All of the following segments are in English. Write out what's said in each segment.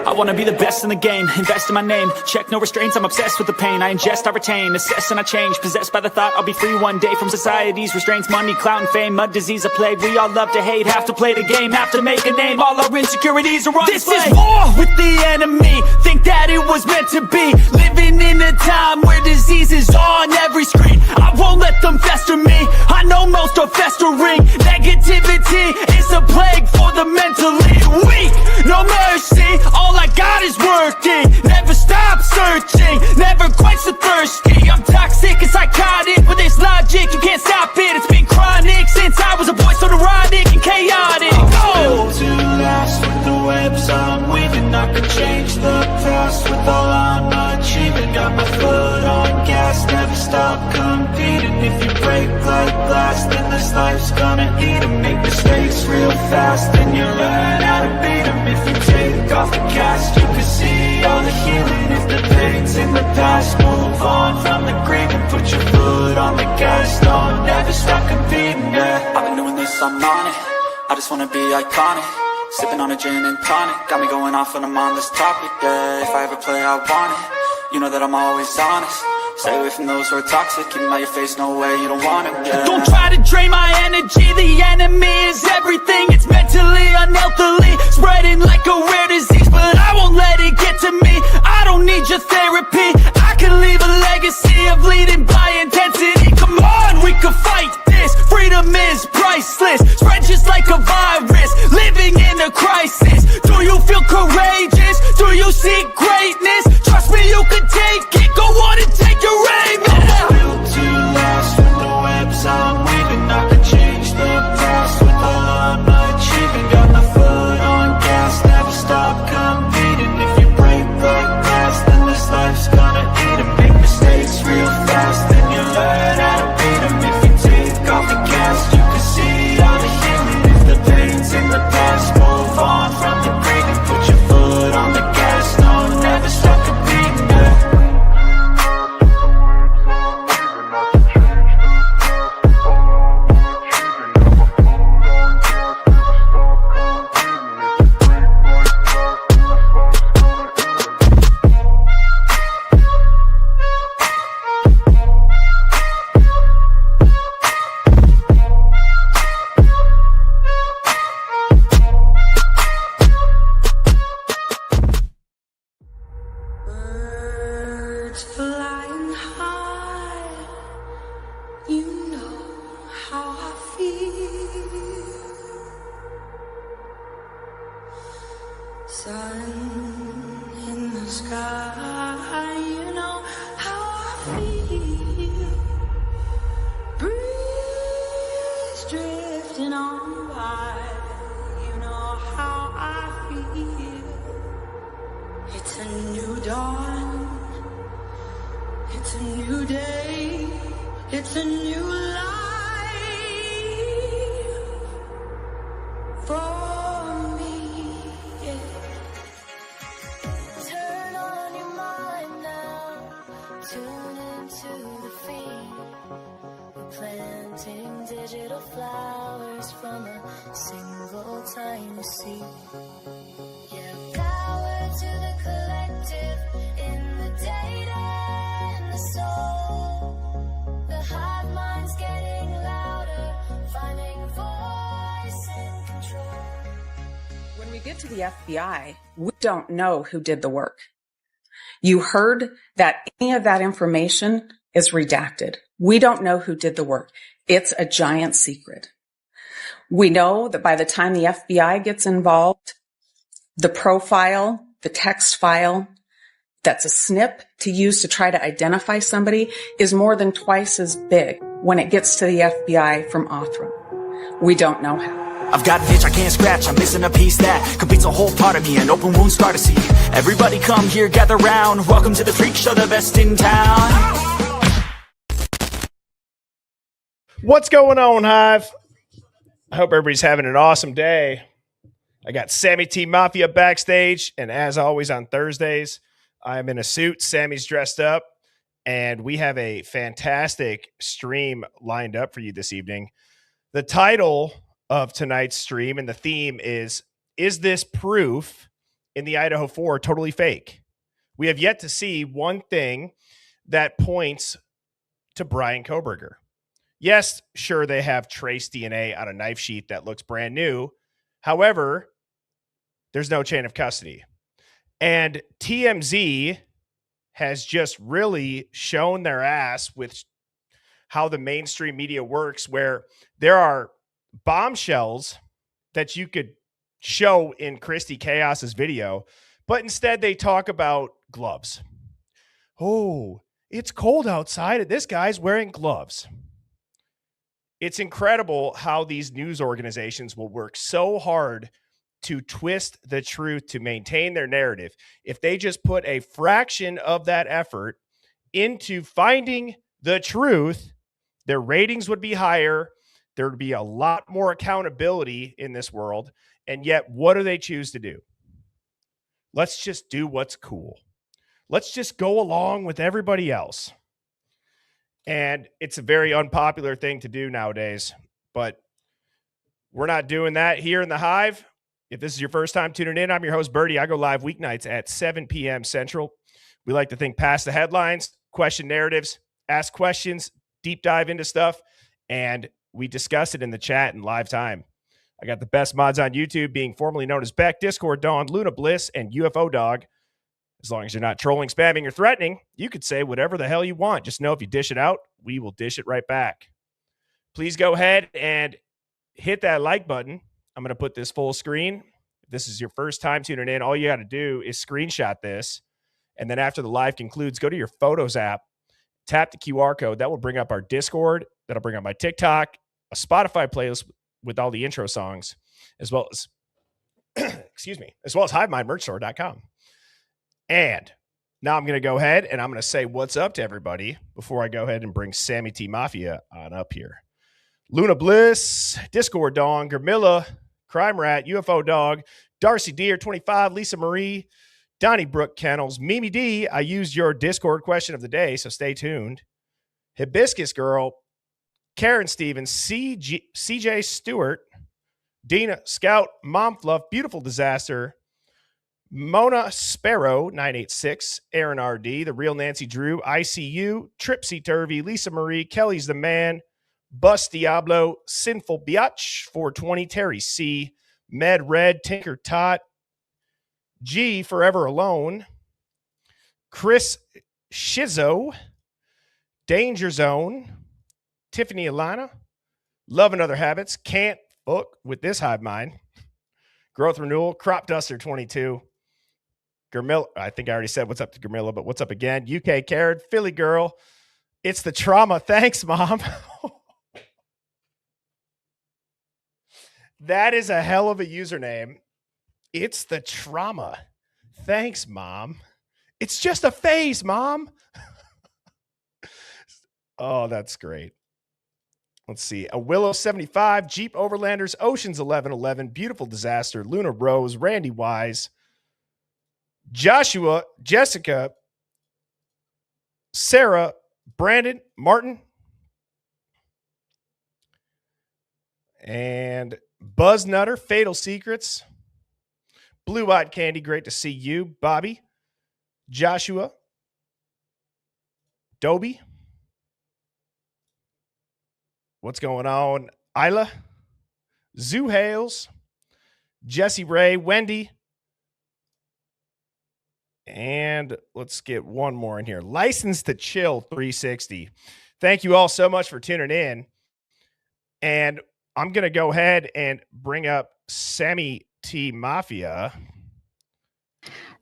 I wanna be the best in the game, invest in my name. Check no restraints, I'm obsessed with the pain. I ingest, I retain, assess and I change. Possessed by the thought I'll be free one day from society's restraints. Money, clout and fame, mud, disease, a plague. We all love to hate, have to play the game, have to make a name. All our insecurities are on display. This is war with the enemy, think that it was meant to be. Living in a time where disease is on every screen. I won't let them fester me, I know most are festering. Negativity is a plague for the mentally weak. No mercy, all I got is working. Never stop searching, never quench the thirsty. I'm toxic and psychotic, with this logic you can't stop it. It's been chronic since I was a boy, so neurotic and chaotic. I'm built to last with the webs I'm weaving. I could change the past with all I'm achieving. Got my foot on gas, never stop competing. If you break like glass, then this life's gonna eat 'em. Make mistakes real fast, then you learn how to beat 'em. If you take off the cast, you can see all the healing. If the pain's in the past, move on from the grave and put your foot on the gas. No, never stop competing, yeah. I've been doing this, I'm on it. I just wanna be iconic. Sipping on a gin and tonic, got me going off when I'm on this topic, yeah. If I ever play, I want it. You know that I'm always honest. Stay away from those who are toxic. Keep them out your face, no way, you don't want it, yeah. Don't try to drain my energy. The enemy is everything. It's mentally, unhealthily, spreading like a rare disease. But I won't let it get to me. I don't need your therapy. I can leave a legacy of leading by intensity. Come on, we can fight this. Freedom is priceless. Spread just like a virus. Living in a crisis. Do you feel courageous? Do you seek greatness? Trust me, you can take it. Go on and take your aim. I'm built to last with the webs I'm weaving. I could change the past with all I'm achieving. Got my foot on gas, never stop competing. If you break like glass, then this life's gonna eat 'em. Make mistakes real fast, then you learn how to beat 'em. If you take off the cast, you can see all the healing. If the pain's in the past, move on from the grave and put your foot on the gas. No, never stop competing, yeah. Flying high, you know how I feel. Sun in the sky, you know how I feel. Breeze drifting on by, you know how I feel. It's a new dawn. It's a new day, it's a new life for me, yeah. Turn on your mind now, tune into the feed. We're planting digital flowers from a single tiny seed. Yeah, power to the collective in the data. Soul, the hive mind's getting louder, finding voice and control. When we get to the FBI, we don't know who did the work. You heard that any of that information is redacted. We don't know who did the work. It's a giant secret. We know that by the time the FBI gets involved, the profile, the text file, that's a snip to use to try to identify somebody is more than twice as big when it gets to the FBI from Othram. We don't know how. I've got an itch I can't scratch, I'm missing a piece that completes a whole part of me. An open wound scar to see. Everybody come here, gather round. Welcome to the freak show, the best in town. What's going on, Hive? I hope everybody's having an awesome day. I got Sammy T Mafia backstage, and as always on Thursdays, I'm in a suit. Sammy's dressed up, and we have a fantastic stream lined up for you this evening. The title of tonight's stream and the theme is this proof in the Idaho 4 totally fake? We have yet to see one thing that points to Brian Koberger. Yes, sure, they have trace DNA on a knife sheath that looks brand new. However, there's no chain of custody. And TMZ has just really shown their ass with how the mainstream media works, where there are bombshells that you could show in Christy Chaos's video, but instead they talk about gloves. Oh, it's cold outside and this guy's wearing gloves. It's incredible how these news organizations will work so hard to twist the truth to maintain their narrative. If they just put a fraction of that effort into finding the truth, their ratings would be higher. There would be a lot more accountability in this world. And yet, what do they choose to do? Let's just do what's cool. Let's just go along with everybody else. And it's a very unpopular thing to do nowadays, but we're not doing that here in the Hive. If this is your first time tuning in, I'm your host, Birdie. I go live weeknights at 7 p.m. Central. We like to think past the headlines, question narratives, ask questions, deep dive into stuff, and we discuss it in the chat in live time. I got the best mods on YouTube, being formerly known as Beck, Discord Dawn, Luna Bliss, and UFO Dog. As long as you're not trolling, spamming, or threatening, you could say whatever the hell you want. Just know if you dish it out, we will dish it right back. Please go ahead and hit that like button. I'm going to put this full screen. If this is your first time tuning in, all you got to do is screenshot this. And then after the live concludes, go to your Photos app, tap the QR code. That will bring up our Discord. That'll bring up my TikTok, a Spotify playlist with all the intro songs, as well as, as well as HiveMindMerchStore.com. And now I'm going to go ahead and I'm going to say what's up to everybody before I go ahead and bring Sammy T Mafia on up here. Luna Bliss, Discord Dawn, Gurmilla, Crime Rat, UFO Dog, Darcy Deer, 25, Lisa Marie, Donnie Brooke Kennels, Mimi D. I used your Discord question of the day, so stay tuned. Hibiscus Girl, Karen Stevens, CJ Stewart, Dina Scout, Mom Fluff, Beautiful Disaster, Mona Sparrow, 986, Aaron RD, The Real Nancy Drew, ICU, Tripsy Turvy, Lisa Marie, Kelly's the Man, Bus Diablo, Sinful Biatch, 420, Terry C, Med Red, Tinker Tot, G, Forever Alone, Chris Shizzo, Danger Zone, Tiffany Alana, Love and Other Habits, Can't Book with This Hive Mind, Growth Renewal, Crop Duster 22, Gurmilla, I think I already said what's up to Gurmilla, but what's up again? UK Carrot, Philly Girl, It's the Trauma. Thanks, Mom. That is a hell of a username. It's the Trauma. Thanks, Mom. It's just a phase, Mom. Oh, that's great. Let's see. A Willow 75, Jeep Overlanders, Oceans 1111, Beautiful Disaster, Luna Rose, Randy Wise, Joshua, Jessica, Sarah, Brandon, Martin, and Buzz Nutter, Fatal Secrets, Blue Eyed Candy, great to see you, Bobby, Joshua, Dobie, what's going on, Isla, Zoo Hales, Jesse Ray, Wendy, and let's get one more in here. License to Chill 360. Thank you all so much for tuning in. And I'm going to go ahead and bring up Sammy T Mafia.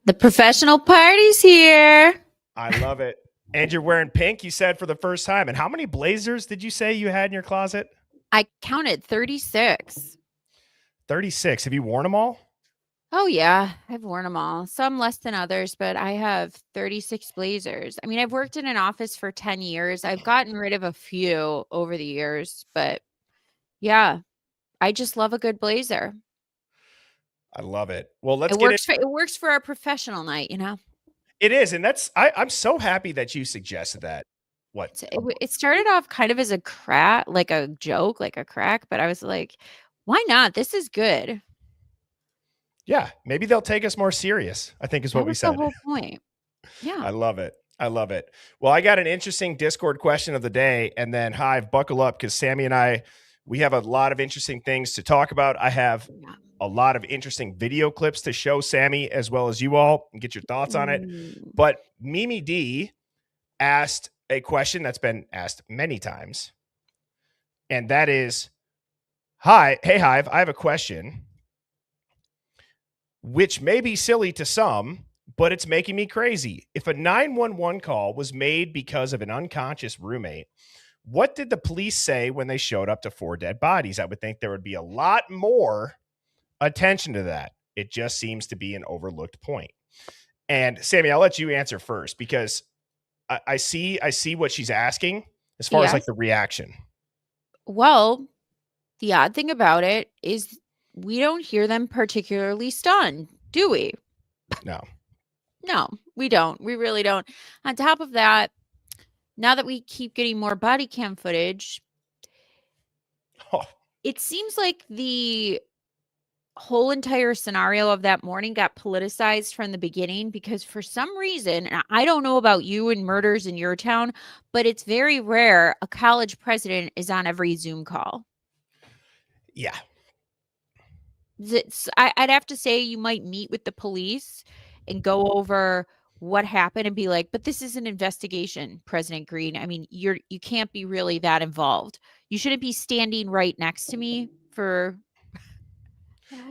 The professional party's here. I love it. And you're wearing pink, you said, for the first time. And how many blazers did you say you had in your closet? I counted 36. 36. Have you worn them all? Oh, yeah. I've worn them all. Some less than others, but I have 36 blazers. I mean, I've worked in an office for 10 years. I've gotten rid of a few over the years, but yeah, I just love a good blazer. I love it. Well, It works for our professional night, you know? It is. And I'm so happy that you suggested that. What? It started off kind of as a crack, like a joke, like a crack, but I was like, why not? This is good. Yeah. Maybe they'll take us more serious, I think is That what we was the said. whole point. Yeah. I love it. I love it. Well, I got an interesting Discord question of the day, and then Hive, buckle up because Sammy and I, we have a lot of interesting things to talk about. I have Yeah. a lot of interesting video clips to show Sammy as well as you all and get your thoughts on it. Ooh. But Mimi D asked a question that's been asked many times, and that is, hey Hive, I have a question, which may be silly to some, but it's making me crazy. If a 911 call was made because of an unconscious roommate, what did the police say when they showed up to 4 dead bodies? I would think there would be a lot more attention to that. It just seems to be an overlooked point. And Sammy, I'll let you answer first because I see what she's asking as far as like Yes. the reaction. Well, the odd thing about it is we don't hear them particularly stunned, do we? No. No, we don't. We really don't. On top of that, now that we keep getting more body cam footage, Oh, it seems like the whole entire scenario of that morning got politicized from the beginning because for some reason, and I don't know about you and murders in your town, but it's very rare a college president is on every Zoom call. yeah. I'd have to say you might meet with the police and go over what happened and be like, but this is an investigation, President Green. I mean, you can't be really that involved. You shouldn't be standing right next to me for.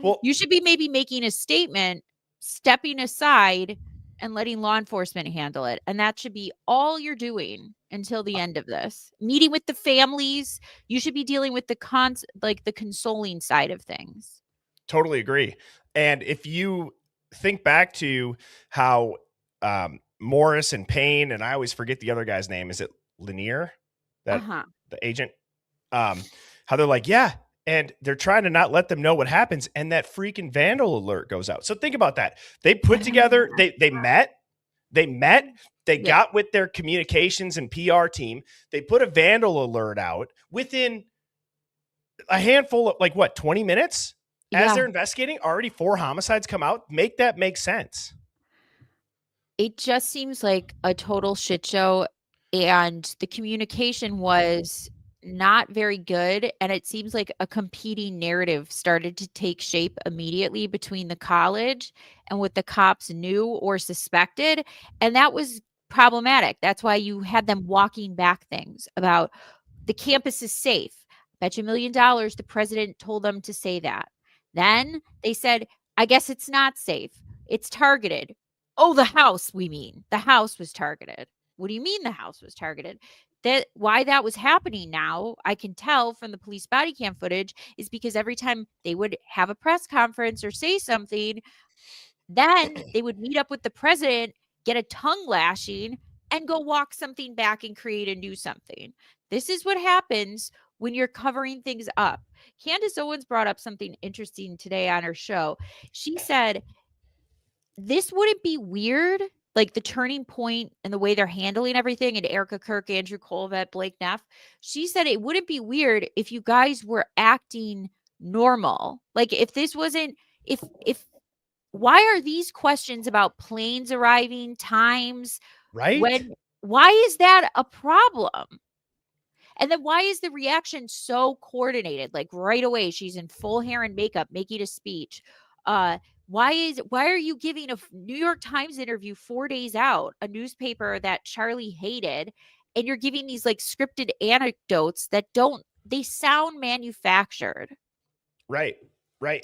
Well, You should be maybe making a statement, stepping aside, and letting law enforcement handle it. And that should be all you're doing until the end of this. Meeting with the families. You should be dealing with the consoling side of things. totally agree. And if you think back to how Morris and Payne, and I always forget the other guy's name. Is it Lanier? That the agent? How they're like, yeah. And they're trying to not let them know what happens. And that freaking vandal alert goes out. So think about that. They put together, they met, they got with their communications and PR team. They put a vandal alert out within a handful of 20 minutes as they're investigating. Already 4 homicides come out. Make that make sense. It just seems like a total shit show. And the communication was not very good. And it seems like a competing narrative started to take shape immediately between the college and what the cops knew or suspected. And that was problematic. That's why you had them walking back things about the campus is safe. Bet you $1 million the president told them to say that. Then they said, I guess it's not safe. It's targeted. Oh, the house, we mean. The house was targeted. What do you mean the house was targeted? Why that was happening now, I can tell from the police body cam footage, is because every time they would have a press conference or say something, then they would meet up with the president, get a tongue lashing, and go walk something back and create a new something. This is what happens when you're covering things up. Candace Owens brought up something interesting today on her show. She said, this wouldn't be weird, like the turning point and the way they're handling everything, and Erica Kirk, Andrew Colvett, Blake Neff. She said it wouldn't be weird if you guys were acting normal. Like if this wasn't, if why are these questions about planes arriving, times, Right? Why is that a problem? And then why is the reaction so coordinated? Like right away, she's in full hair and makeup, making a speech. Why are you giving a New York Times interview 4 days out, a newspaper that Charlie hated, and you're giving these like scripted anecdotes that they sound manufactured. Right.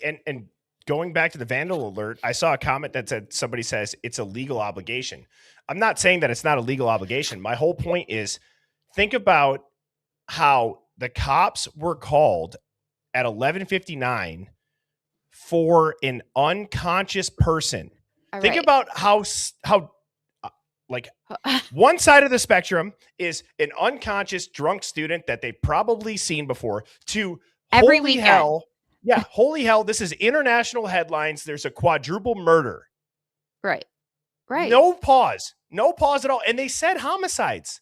And going back to the vandal alert, I saw a comment that said somebody says it's a legal obligation. I'm not saying that it's not a legal obligation. My whole point is think about how the cops were called at 11:59 for an unconscious person. Think about how like one side of the spectrum is an unconscious drunk student that they've probably seen before to every holy weekend. hell. Yeah, holy hell, this is international headlines. There's a quadruple murder. Right. Right. No pause at all. And they said homicides.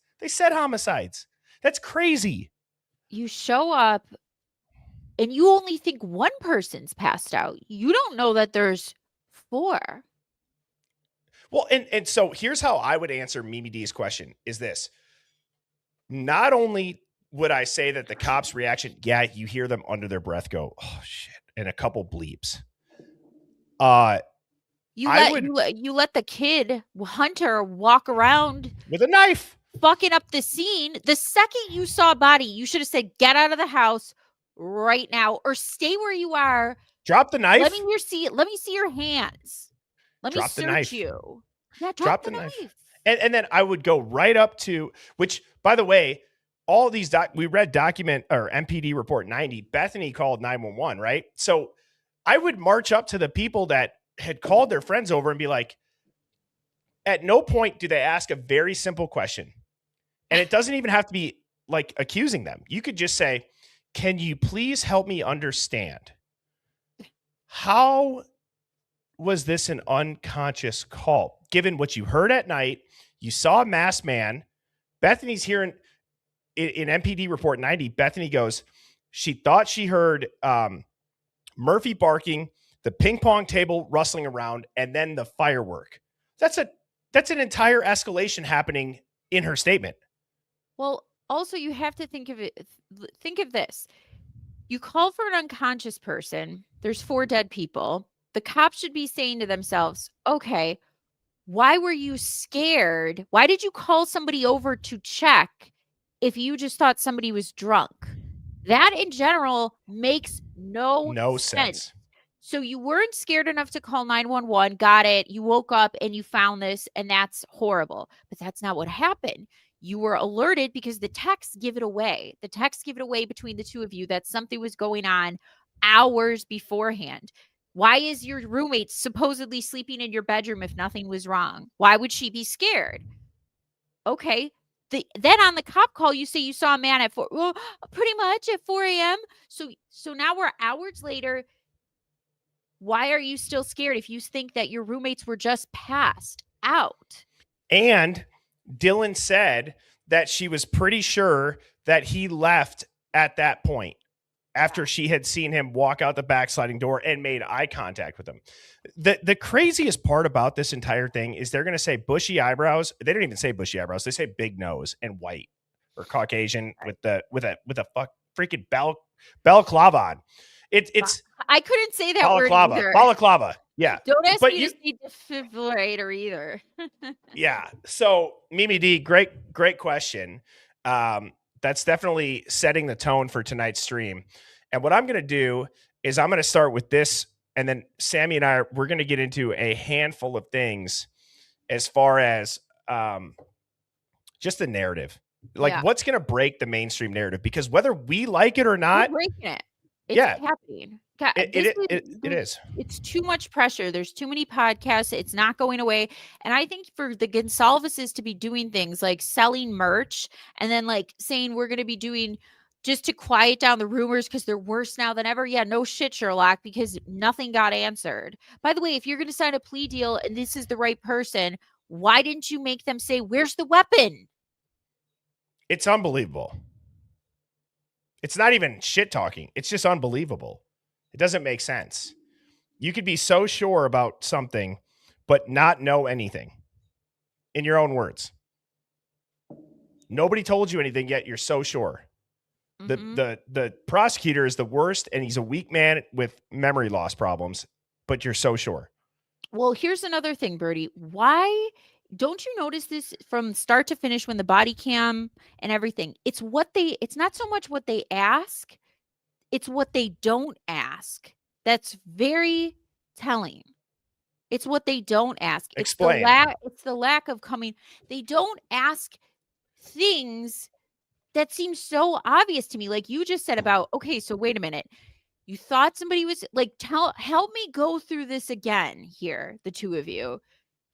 That's crazy. You show up and you only think one person's passed out. You don't know that there's 4. Well, and so here's how I would answer Mimi D's question is this. Not only would I say that the cops' reaction, yeah, you hear them under their breath go, oh shit, and a couple bleeps. You I let the kid Hunter walk around with a knife. fucking up the scene. The second you saw a body, you should have said, "Get out of the house right now," or stay where you are. Drop the knife. Let me see your hands. Let me Drop the search knife. you. Yeah, Drop the knife. And then I would go right up to, which, by the way, all these we read document or MPD report 90. Bethany called 911, right? So I would march up to the people that had called their friends over and be like, at no point do they ask a very simple question. And it doesn't even have to be like accusing them. You could just say, can you please help me understand? How was this an unconscious call? Given what you heard at night, you saw a masked man. Bethany's hearing in MPD report 90, Bethany goes, she thought she heard Murphy barking, the ping pong table rustling around, and then the firework. That's an entire escalation happening in her statement. Well, also you have to think of this. You call for an unconscious person. There's 4 dead people. The cops should be saying to themselves, okay, why were you scared? Why did you call somebody over to check if you just thought somebody was drunk? That in general makes no sense. So you weren't scared enough to call 911. Got it. You woke up and you found this, and that's horrible. But that's not what happened. You were alerted because the texts give it away. The texts give it away between the two of you that something was going on hours beforehand. Why is your roommate supposedly sleeping in your bedroom if nothing was wrong? Why would she be scared? Okay. Then on the cop call, you say you saw a man at 4, well, pretty much at 4 a.m. So now we're hours later. Why are you still scared if you think that your roommates were just passed out? And Dylan said that she was pretty sure that he left at that point after she had seen him walk out the back sliding door and made eye contact with him. The craziest part about this entire thing is they're going to say bushy eyebrows. They don't even say bushy eyebrows. They say big nose and white or Caucasian with a freaking balaclava on. It's I couldn't say that word either. Balaclava. Yeah. Don't ask me to say defibrillator either. Yeah. So Mimi D, great question. That's definitely setting the tone for tonight's stream. And what I'm going to do is I'm going to start with this. And then Sammy and we're going to get into a handful of things as far as just the narrative. Like what's going to break the mainstream narrative? Because whether we like it or not, we're breaking it. It's happening. God, it is. It's too much pressure. There's too many podcasts. It's not going away. And I think for the Gonsalveses to be doing things like selling merch and then like saying we're going to be doing just to quiet down the rumors because they're worse now than ever. Yeah, no shit, Sherlock, because nothing got answered. By the way, if you're going to sign a plea deal and this is the right person, why didn't you make them say, where's the weapon? It's unbelievable. It's not even shit talking. It's just unbelievable. It doesn't make sense. You could be so sure about something, but not know anything. In your own words. Nobody told you anything yet. You're so sure. Mm-hmm. The prosecutor is the worst, and he's a weak man with memory loss problems, but you're so sure. Well, here's another thing, Birdie. Why don't you notice this from start to finish when the body cam and everything? It's not so much what they ask, it's what they don't ask. That's very telling. It's what they don't ask. Explain. It's the lack of coming. They don't ask things that seem so obvious to me. Like you just said about, okay, so wait a minute. You thought somebody was like, help me go through this again here, the two of you.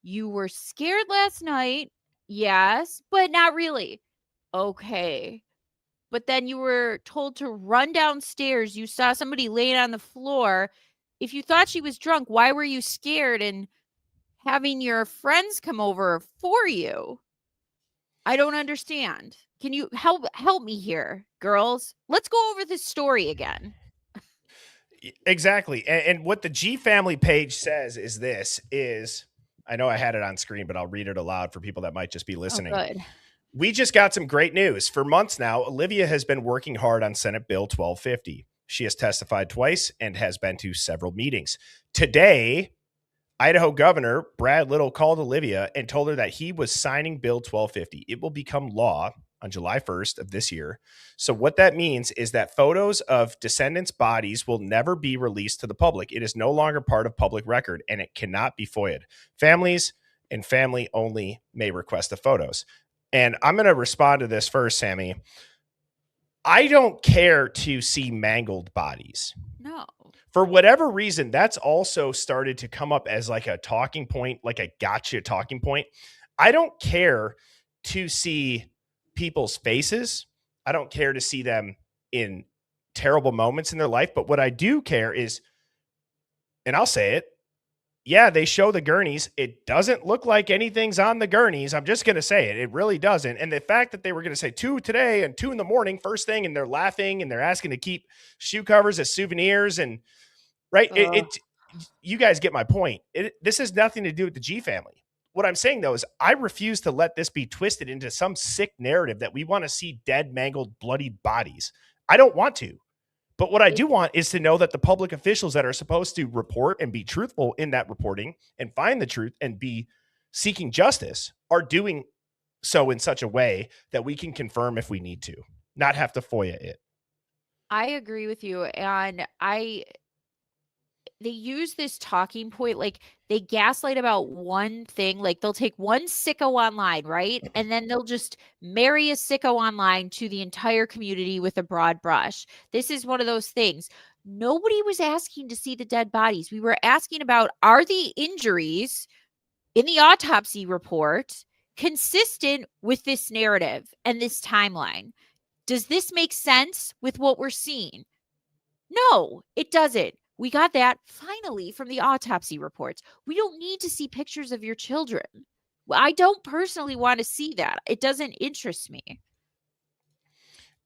You were scared last night. Yes, but not really. Okay. But then you were told to run downstairs. You saw somebody laying on the floor. If you thought she was drunk, why were you scared? And having your friends come over for you. I don't understand. Can you help me here, girls? Let's go over this story again. Exactly. And what the G family page says is I know I had it on screen, but I'll read it aloud for people that might just be Oh, listening. good. We just got some great news. For months now, Olivia has been working hard on Senate Bill 1250. She has testified twice and has been to several meetings. Today, Idaho Governor Brad Little called Olivia and told her that he was signing Bill 1250. It will become law on July 1st of this year. So what that means is that photos of descendants' bodies will never be released to the public. It is no longer part of public record, and it cannot be FOIA'd. Families and family only may request the photos. And I'm going to respond to this first, Sammy. I don't care to see mangled bodies. No. For whatever reason, that's also started to come up as like a talking point, like a gotcha talking point. I don't care to see people's faces. I don't care to see them in terrible moments in their life. But what I do care is, and I'll say it, yeah, they show the gurneys. It doesn't look like anything's on the gurneys. I'm just going to say it. It really doesn't. And the fact that they were going to say 2 today and 2 in the morning, first thing, and they're laughing and they're asking to keep shoe covers as souvenirs and right. You guys get my point. This has nothing to do with the G family. What I'm saying, though, is I refuse to let this be twisted into some sick narrative that we want to see dead, mangled, bloodied bodies. I don't want to. But what I do want is to know that the public officials that are supposed to report and be truthful in that reporting and find the truth and be seeking justice are doing so in such a way that we can confirm if we need to, not have to FOIA it. I agree with you. And they use this talking point, like they gaslight about one thing. Like they'll take one sicko online, right? And then they'll just marry a sicko online to the entire community with a broad brush. This is one of those things. Nobody was asking to see the dead bodies. We were asking about, are the injuries in the autopsy report consistent with this narrative and this timeline? Does this make sense with what we're seeing? No, it doesn't. We got that finally from the autopsy reports. We don't need to see pictures of your children. I don't personally want to see that. It doesn't interest me.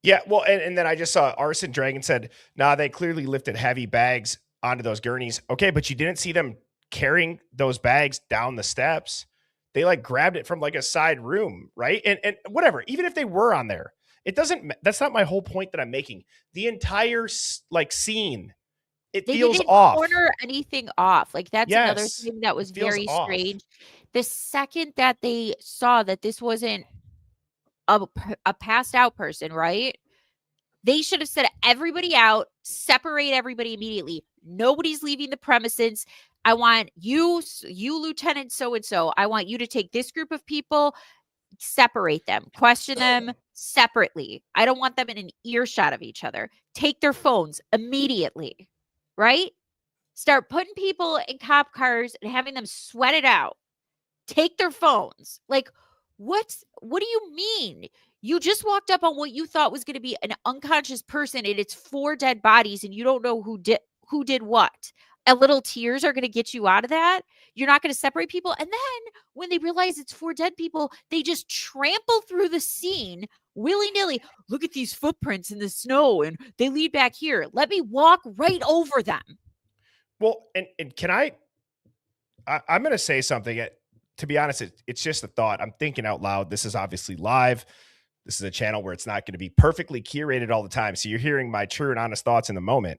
Yeah, well, and then I just saw Arson Dragon said, nah, they clearly lifted heavy bags onto those gurneys. Okay, but you didn't see them carrying those bags down the steps. They like grabbed it from like a side room, right? And whatever, even if they were on there, it doesn't, that's not my whole point that I'm making. The entire like scene, it They feels didn't off. corner anything off. Like that's another Yes, thing that was it feels very off. strange. The second that they saw that this wasn't a passed out person, right? They should have said everybody out, separate everybody immediately. Nobody's leaving the premises. I want you, Lieutenant so-and-so. I want you to take this group of people, separate them, question them separately. I don't want them in an earshot of each other. Take their phones immediately, right? Start putting people in cop cars and having them sweat it out. Take their phones. Like, what do you mean? You just walked up on what you thought was going to be an unconscious person and it's 4 dead bodies and you don't know who did what. A little tears are going to get you out of that. You're not going to separate people. And then when they realize it's 4 dead people, they just trample through the scene willy-nilly. Look at these footprints in the snow and they lead back here. Let me walk right over them. Well, and can I'm going to say something. To be honest, it's just a thought. I'm thinking out loud. This is obviously live. This is a channel where it's not going to be perfectly curated all the time. So you're hearing my true and honest thoughts in the moment.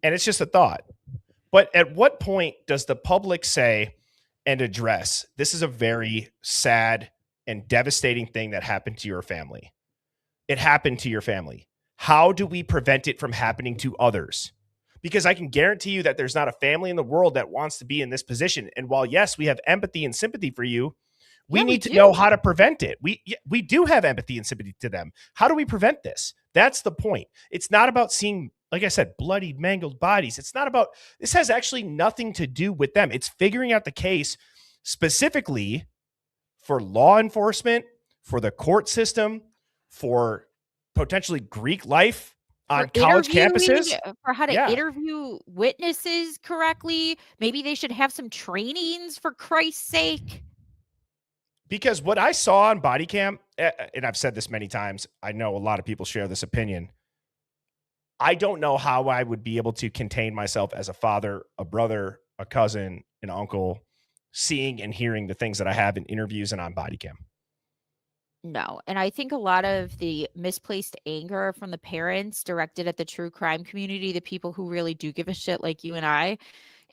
And it's just a thought. But at what point does the public say and address, this is a very sad and devastating thing that happened to your family? It happened to your family. How do we prevent it from happening to others? Because I can guarantee you that there's not a family in the world that wants to be in this position. And while, yes, we have empathy and sympathy for you, we need to know how to prevent it. We do have empathy and sympathy to them. How do we prevent this? That's the point. It's not about seeing, like I said, bloodied, mangled bodies. It's not about, this has actually nothing to do with them. It's figuring out the case specifically for law enforcement, for the court system, for potentially Greek life, on for college interviewing, campuses. for how to Yeah, interview witnesses correctly. Maybe they should have some trainings, for Christ's sake. because what I saw on body cam, and I've said this many times, I know a lot of people share this opinion. I don't know how I would be able to contain myself as a father, a brother, a cousin, an uncle, seeing and hearing the things that I have in interviews and on body cam. No, and I think a lot of the misplaced anger from the parents directed at the true crime community, the people who really do give a shit like you and I,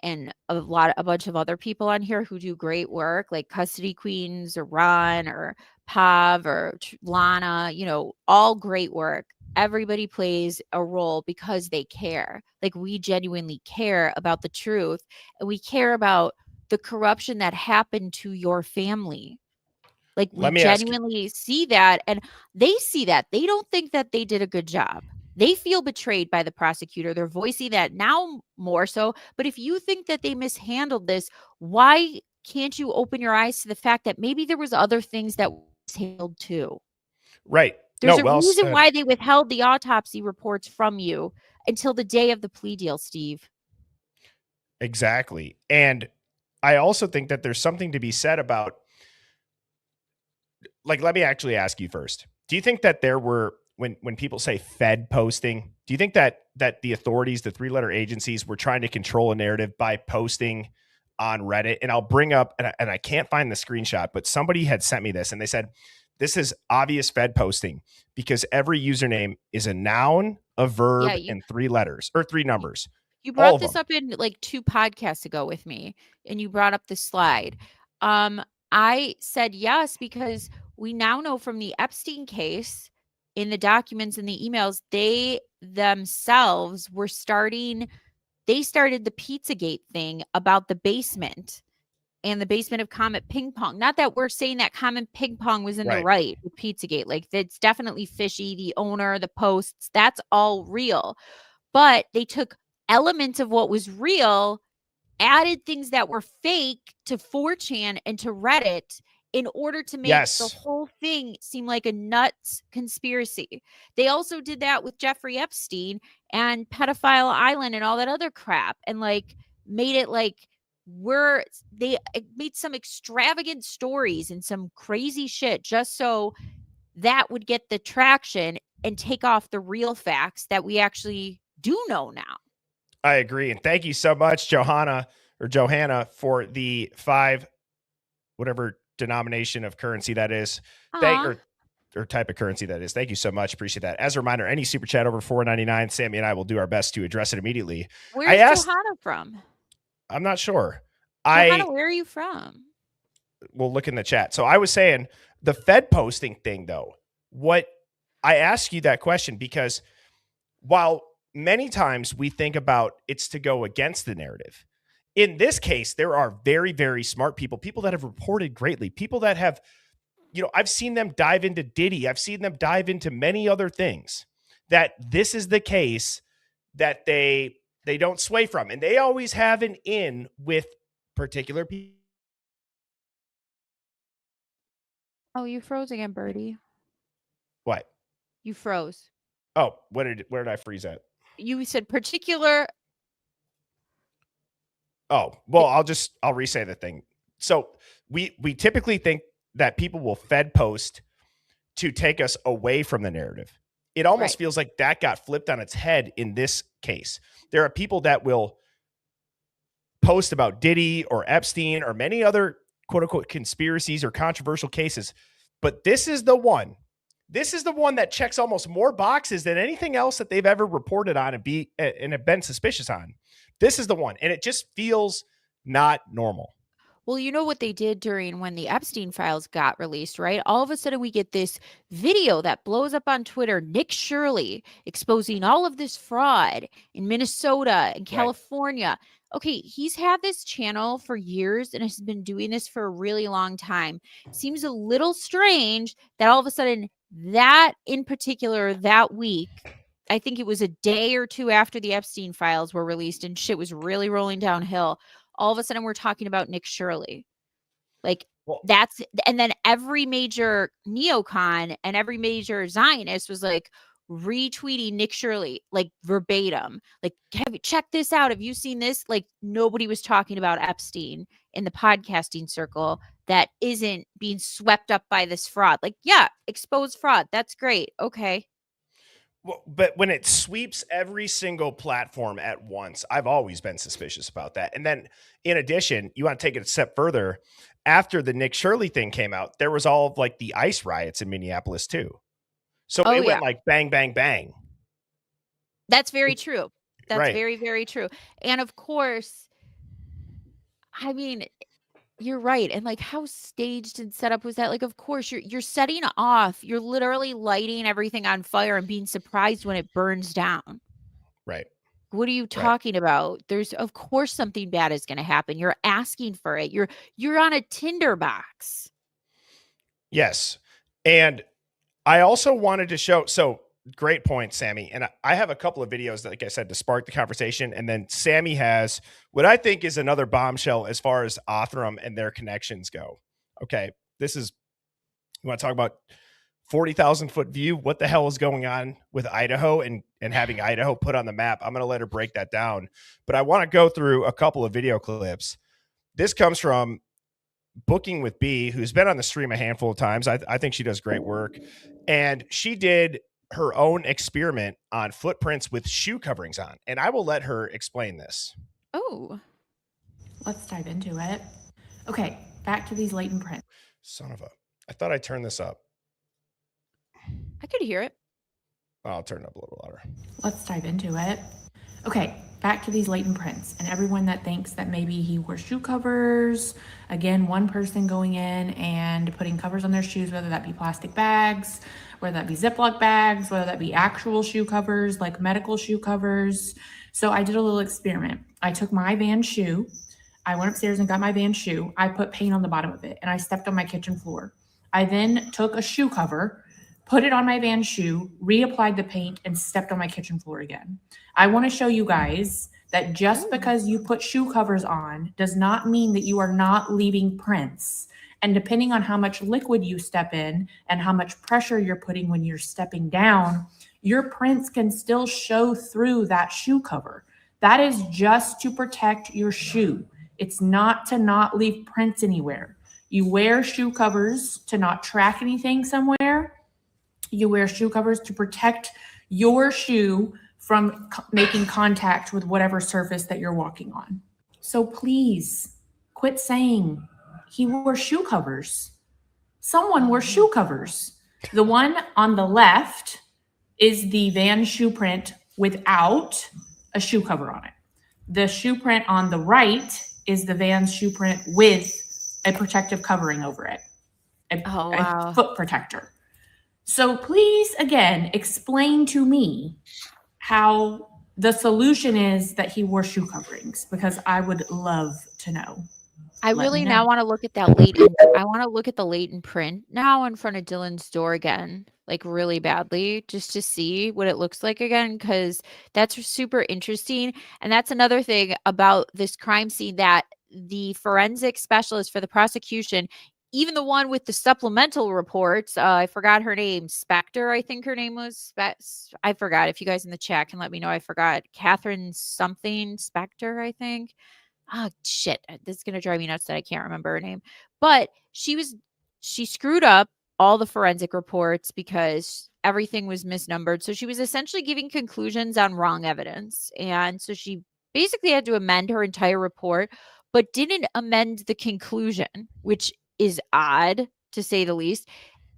and a bunch of other people on here who do great work, like Custody Queens or Ron or Pav or Lana, all great work. Everybody plays a role because they care. Like, we genuinely care about the truth, and we care about the corruption that happened to your family. Like, we Let me ask you. genuinely see that, and they see that. They don't think that they did a good job. They feel betrayed by the prosecutor. They're voicing that now more so. But if you think that they mishandled this, why can't you open your eyes to the fact that maybe there was other things that were mishandled too? Right. There's No, a well reason said. why they withheld the autopsy reports from you until the day of the plea deal, Steve. Exactly. And I also think that there's something to be said about, like, let me actually ask you first. Do you think that there were, when people say Fed posting, do you think that the authorities, the three-letter agencies, were trying to control a narrative by posting on Reddit? And I'll bring up, and I can't find the screenshot, but somebody had sent me this and they said, this is obvious Fed posting because every username is a noun, a verb, Yeah, and three letters or three numbers. you All brought of this them. up in like 2 podcasts ago with me, and you brought up this slide. I said yes because we now know from the Epstein case, in the documents and the emails, they themselves were started the Pizzagate thing about the basement and the basement of Comet Ping Pong. Not that we're saying that Comet Ping Pong was in the Right. right with Pizzagate. Like, that's definitely fishy. The owner, the posts, that's all real. But they took elements of what was real, added things that were fake to 4chan and to Reddit in order to make the Yes. whole thing seem like a nuts conspiracy. They also did that with Jeffrey Epstein and Pedophile Island and all that other crap, and like made it like they made some extravagant stories and some crazy shit just so that would get the traction and take off the real facts that we actually do know now. I agree. And thank you so much, Johanna, for the 5, whatever denomination of currency that is. Aw. Or type of currency that is. Thank you so much. Appreciate that. As a reminder, any super chat over $4.99, Sammy and I will do our best to address it immediately. Where's Johanna from? I'm not sure. Johanna, where are you from? We'll look in the chat. So I was saying the Fed posting thing, though, what I ask you that question because while many times we think about it's to go against the narrative, in this case, there are very, very smart people that have reported greatly, people that have, I've seen them dive into Diddy. I've seen them dive into many other things that this is the case that they don't sway from. And they always have an in with particular people. Oh, you froze again, Birdie. What? You froze. Oh, where did I freeze at? You said particular. Oh, well, I'll re-say the thing. So we typically think that people will Fed post to take us away from the narrative. It almost feels like that got flipped on its head in this case. There are people that will post about Diddy or Epstein or many other quote unquote conspiracies or controversial cases. But this is the one that checks almost more boxes than anything else that they've ever reported on and have been suspicious on. This is the one. And it just feels not normal. Well, you know what they did when the Epstein files got released, right? All of a sudden we get this video that blows up on Twitter, Nick Shirley exposing all of this fraud in Minnesota and California. Right. Okay, he's had this channel for years and has been doing this for a really long time. Seems a little strange that all of a sudden that in particular that week, I think it was a day or two after the Epstein files were released and shit was really rolling downhill. All of a sudden we're talking about Nick Shirley. Like and then every major neocon and every major Zionist was like, retweeting Nick Shirley, like verbatim. Like, check this out. Have you seen this? Like, nobody was talking about Epstein in the podcasting circle that isn't being swept up by this fraud. Like, yeah, expose fraud. That's great. Okay. Well, but when it sweeps every single platform at once, I've always been suspicious about that. And then in addition, you want to take it a step further. After the Nick Shirley thing came out, there was all of like the ICE riots in Minneapolis too. So it went like bang, bang, bang. That's very true. That's right. very, very true. And of course, I mean, you're right. And like, how staged and set up was that? Like, of course, you're setting off. You're literally lighting everything on fire and being surprised when it burns down. Right. What are you talking about? There's, of course, something bad is going to happen. You're asking for it. You're on a tinderbox. Yes. And I also wanted to show, so great point, Sammy. And I have a couple of videos, like I said, to spark the conversation. And then Sammy has what I think is another bombshell as far as Othram and their connections go. Okay. This is, you want to talk about 40,000 foot view? What the hell is going on with Idaho and having Idaho put on the map? I'm going to let her break that down. But I want to go through a couple of video clips. This comes from Booking with B, who's been on the stream a handful of times. I think she does great work. And she did her own experiment on footprints with shoe coverings on. And I will let her explain this. Oh. Let's dive into it. Okay, back to these latent prints. Son of a... I thought I turned this up. I could hear it. I'll turn it up a little louder. Let's dive into it. Okay, back to these latent prints and everyone that thinks that maybe he wore shoe covers. Again, one person going in and putting covers on their shoes, whether that be plastic bags, whether that be Ziploc bags, whether that be actual shoe covers, like medical shoe covers. So I did a little experiment. I took my Vans shoe. I went upstairs and got my Vans shoe. I put paint on the bottom of it and I stepped on my kitchen floor. I then took a shoe cover, put it on my Vans shoe, reapplied the paint, and stepped on my kitchen floor again. I want to show you guys that just because you put shoe covers on does not mean that you are not leaving prints. And depending on how much liquid you step in and how much pressure you're putting when you're stepping down, your prints can still show through that shoe cover. That is just to protect your shoe. It's not to not leave prints anywhere. You wear shoe covers to not track anything somewhere. You wear shoe covers to protect your shoe from making contact with whatever surface that you're walking on. So please quit saying he wore shoe covers. Someone wore shoe covers. The one on the left is the Vans shoe print without a shoe cover on it. The shoe print on the right is the Vans shoe print with a protective covering over it, a foot protector. So please, again, explain to me how the solution is that he wore shoe coverings, because I would love to know. I really now want to look at that latent. I want to look at the latent print now in front of Dylan's door again, like really badly, just to see what it looks like again, because that's super interesting. And that's another thing about this crime scene that the forensic specialist for the prosecution, even the one with the supplemental reports, I forgot her name, Spector, I think her name was. I forgot. If you guys in the chat can let me know, I forgot. Catherine something Spector, I think. Oh, shit. This is going to drive me nuts that I can't remember her name. But she screwed up all the forensic reports because everything was misnumbered. So she was essentially giving conclusions on wrong evidence. And so she basically had to amend her entire report, but didn't amend the conclusion, which is odd to say the least.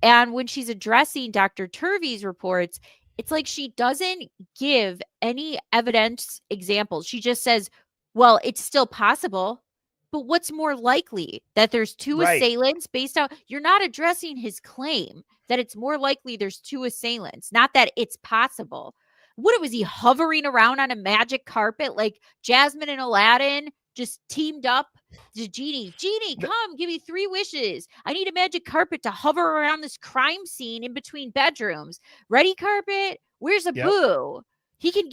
And when she's addressing Dr. Turvey's reports, it's like she doesn't give any evidence examples. She just says, well, it's still possible, but what's more likely that there's two assailants based out? You're not addressing his claim that it's more likely there's two assailants, not that it's possible. What was he hovering around on a magic carpet like Jasmine and Aladdin just teamed up? Genie, come, give me 3 wishes. I need a magic carpet to hover around this crime scene in between bedrooms. Ready, carpet? Where's a boo? He can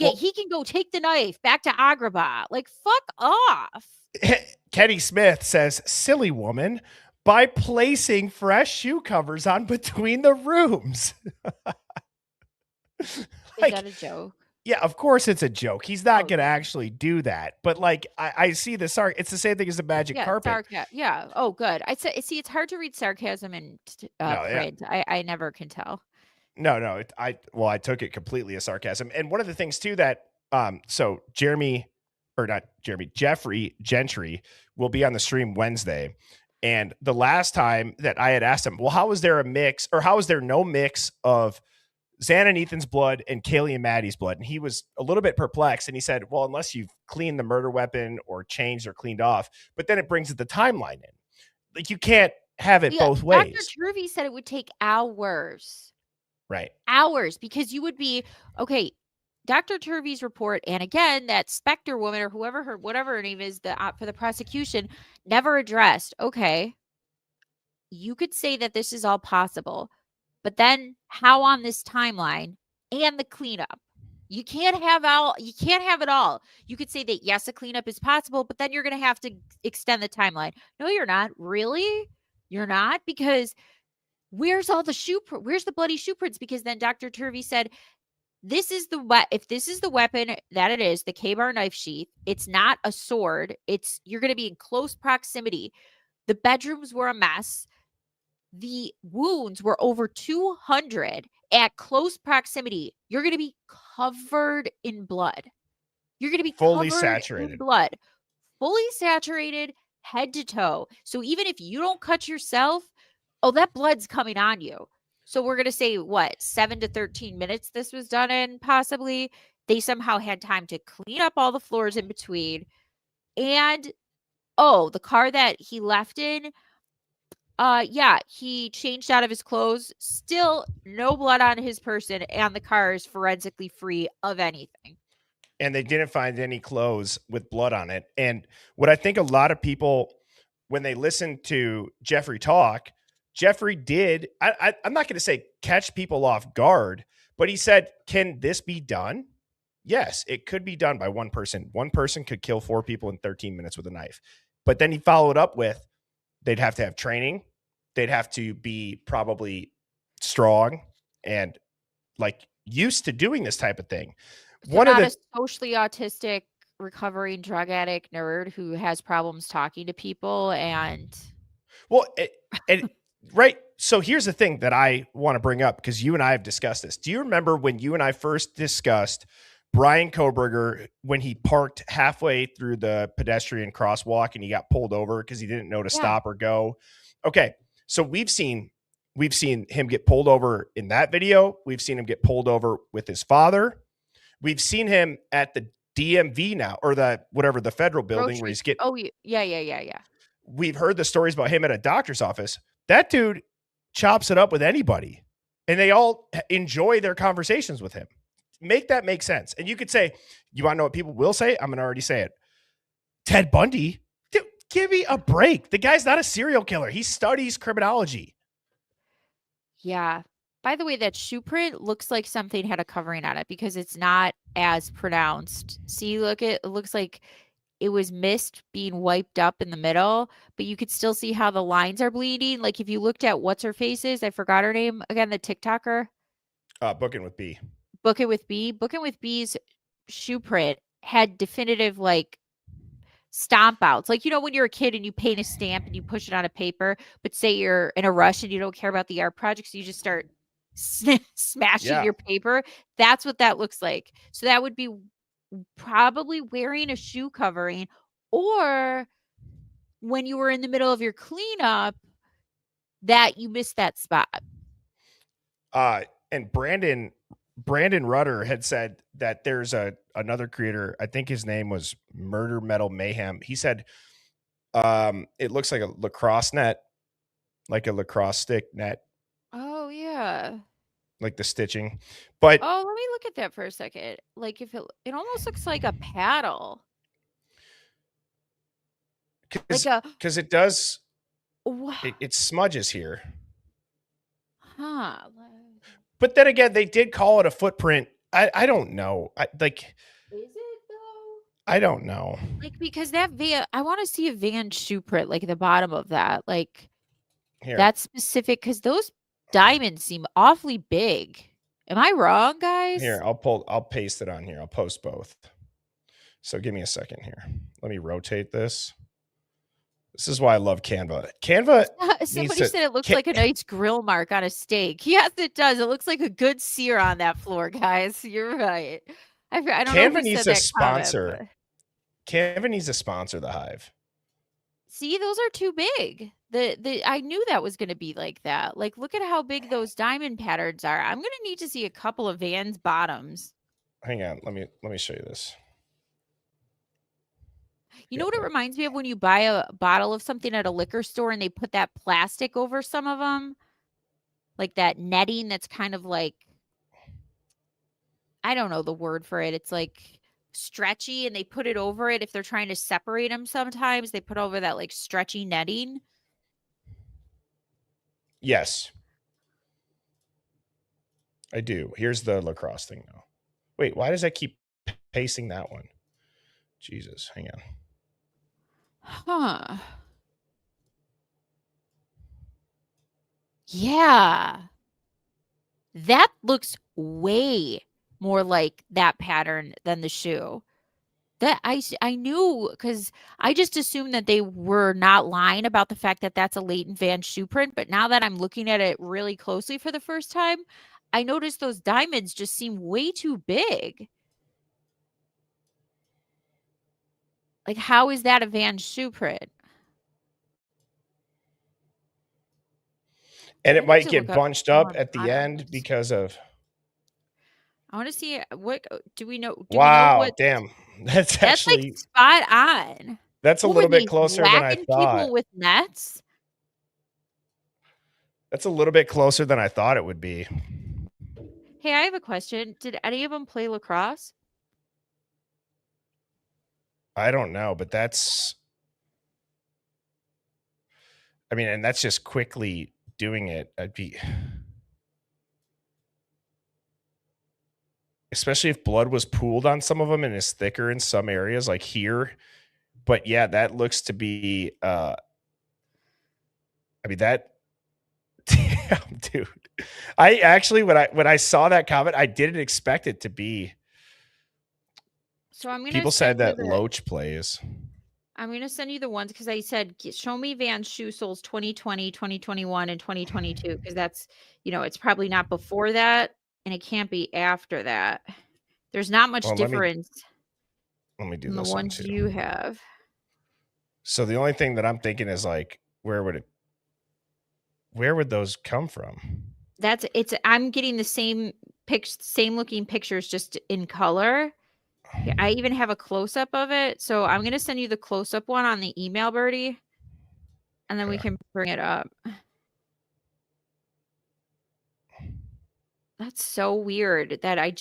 go take the knife back to Agrabah. Like, fuck off. Kenny Smith says, silly woman, by placing fresh shoe covers on between the rooms. Is Like, that a joke? yeah, of course it's a joke. He's not Oh, going to actually do that. But like, I see the it's the same thing as the magic yeah, carpet. yeah. Oh, good. I see. It's hard to read sarcasm in No, yeah. print. I never can tell. No. I took it completely as sarcasm. And one of the things too that, so Jeffrey Gentry will be on the stream Wednesday. And the last time that I had asked him, well, how was there a mix or how was there no mix of Xana and Ethan's blood and Kaylee and Maddie's blood? And he was a little bit perplexed. And he said, well, unless you've cleaned the murder weapon or changed or cleaned off, but then it brings the timeline in. Like, you can't have it both ways. Dr. Turvey said it would take hours. Right. Hours, because you would be, okay, Dr. Turvey's report, and again, that Spectre woman or whatever her name is, for the prosecution, never addressed, okay, you could say that this is all possible, but then how on this timeline and the cleanup? You can't have it all. You could say that yes, a cleanup is possible, but then you're going to have to extend the timeline. No, you're not. Really? You're not? Because where's the bloody shoe prints? Because then Dr. Turvey said, if this is the weapon that it is, the K-bar knife sheath, it's not a sword. You're going to be in close proximity. The bedrooms were a mess. The wounds were over 200 at close proximity. You're going to be covered in blood. You're going to be fully covered saturated in blood, fully saturated head to toe. So even if you don't cut yourself, that blood's coming on you. So we're going to say 7 to 13 minutes this was done in, possibly. They somehow had time to clean up all the floors in between. And, the car that he left in, he changed out of his clothes. Still no blood on his person, and the car is forensically free of anything. And they didn't find any clothes with blood on it. And what I think a lot of people, when they listen to Jeffrey talk, Jeffrey did, I'm not going to say catch people off guard, but he said, can this be done? Yes, it could be done by one person. One person could kill 4 people in 13 minutes with a knife. But then he followed up with, they'd have to have training. They'd have to be probably strong and like used to doing this type of thing. So not a socially autistic, recovering drug addict nerd who has problems talking to people and. Well, right. So here's the thing that I want to bring up, because you and I have discussed this. Do you remember when you and I first discussed Brian Koberger when he parked halfway through the pedestrian crosswalk and he got pulled over because he didn't know to stop or go? Okay. So we've seen him get pulled over in that video. We've seen him get pulled over with his father. We've seen him at the DMV now, or the federal building where he's getting. Oh, yeah. We've heard the stories about him at a doctor's office. That dude chops it up with anybody, and they all enjoy their conversations with him. Make that make sense. And you could say, you want to know what people will say? I'm going to already say it. Ted Bundy. Dude, give me a break. The guy's not a serial killer. He studies criminology. Yeah. By the way, that shoe print looks like something had a covering on it because it's not as pronounced. See, it looks like it was mist being wiped up in the middle, but you could still see how the lines are bleeding. Like if you looked at what's her face's, I forgot her name again, the TikToker. Booking with B. Booking with B's shoe print had definitive stomp outs. Like, when you're a kid and you paint a stamp and you push it on a paper, but say you're in a rush and you don't care about the art project, so you just start smashing your paper. That's what that looks like. So that would be probably wearing a shoe covering, or when you were in the middle of your cleanup that you missed that spot. And Brandon Rudder had said that there's another creator. I think his name was Murder Metal Mayhem. He said, it looks like a lacrosse net, like a lacrosse stick net. Oh yeah. Like the stitching, but let me look at that for a second. Like if it almost looks like a paddle. Because it does. It smudges here. Huh. But then again, they did call it a footprint. I don't know. Is it though? I don't know. Like, because that van, I want to see a van shoe print, like at the bottom of that. Like, here. That's specific, because those diamonds seem awfully big Am I wrong, guys? Here, I'll paste it on here. I'll post both. So give me a second here. Let me rotate this. This is why I love Canva. Canva. Somebody said it looks like a nice grill mark on a steak. Yes, it does. It looks like a good sear on that floor, guys. You're right. I don't know Canva who needs said a that sponsor. comment, Canva needs to sponsor the Hive. see, those are too big. I knew that was going to be like that. Like, look at how big those diamond patterns are. I'm going to need to see a couple of Vans bottoms. Hang on, let me show you this. You know what it reminds me of when you buy a bottle of something at a liquor store and they put that plastic over some of them? Like that netting that's kind of like, I don't know the word for it. It's like stretchy and they put it over it. If they're trying to separate them sometimes, they put over that like stretchy netting. Yes. I do. Here's the lacrosse thing now. Wait, why does that keep pasting that one? Jesus, hang on. Huh. Yeah. That looks way more like that pattern than the shoe. That I knew because I just assumed that they were not lying about the fact that that's a Leighton Van shoe print. But now that I'm looking at it really closely for the first time, I noticed those diamonds just seem way too big. Like, how is that a Van shoe print? And I it need might to get look up bunched up more at the end bottoms. because of. I want to see what do we know? Do we know Wow, what? damn. That's That's like actually spot on. that's a What were little bit these, closer than I whacking thought. people with nets? That's a little bit closer than I thought it would be. Hey, I have a question. Did any of them play lacrosse? I don't know, but that's. I mean, and that's just quickly doing it. I'd be. Especially if blood was pooled on some of them and is thicker in some areas, like here. But yeah, that looks to be. I mean that. Damn, dude. I actually when I saw that comment, I didn't expect it to be. So I'm gonna People said that Loach plays. I'm gonna send you the ones because I said show me Van shoe soles 2020, 2021, and 2022 because that's it's probably not before that and it can't be after that. There's not much difference. Let me do in the this one ones too. you have. So the only thing that I'm thinking is like, where would those come from? I'm getting the same looking pictures just in color. Yeah, I even have a close-up of it. So I'm going to send you the close-up one on the email, Birdie. And then we can bring it up. That's so weird that I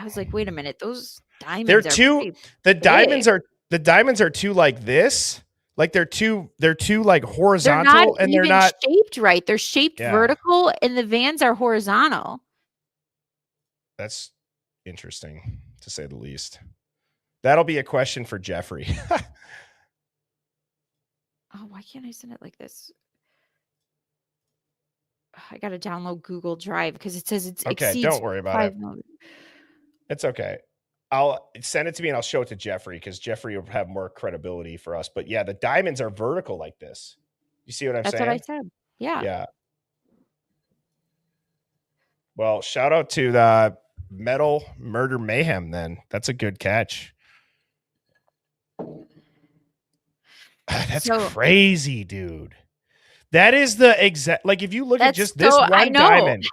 was like, wait a minute, those diamonds They're are too the diamonds are too like this. Like they're too like horizontal and they're not shaped right. They're shaped vertical and the Vans are horizontal. That's interesting to say the least. That'll be a question for Jeffrey. Oh, why can't I send it like this? I got to download Google Drive because it says it's okay. Don't worry about it. It's okay. I'll send it to me and I'll show it to Jeffrey because Jeffrey will have more credibility for us. But yeah, the diamonds are vertical like this. You see what I'm saying? That's what I said. Yeah. Yeah. Well, shout out to the Metal Murder Mayhem then. That's a good catch. That's crazy, dude. That is the exact, like if you look at just this one diamond.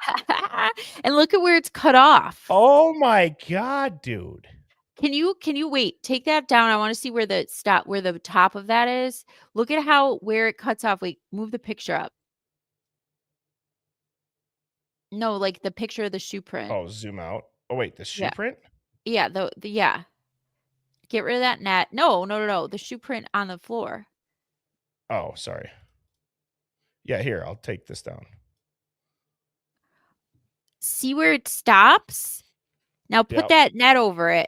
And look at where it's cut off. Oh my God, dude. Can you wait, take that down. I want to see where the top of that is. Look at where it cuts off. Wait, move the picture up. No, like the picture of the shoe print. Oh, zoom out. Oh wait, the shoe print? Yeah, yeah. Get rid of that net. No. The shoe print on the floor. Oh, sorry. Yeah, here, I'll take this down. See where it stops? Now put that net over it.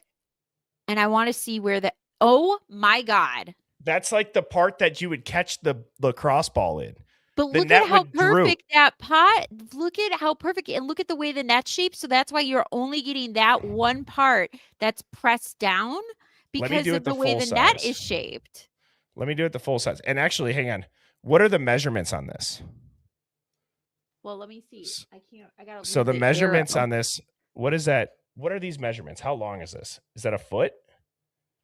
And I want to see where oh my God. That's like the part that you would catch the lacrosse ball in. But The look net at how would droop. perfect that pot. Look at how perfect, and look at the way the net's shaped. So that's why you're only getting that one part that's pressed down Let me because do it of the the way full the net size. is shaped. Let me do it the full size. And actually, hang on. What are the measurements on this? Well, let me see. I gotta So leave the it measurements arrow. on this, what is that? What are these measurements? How long is this? Is that a foot?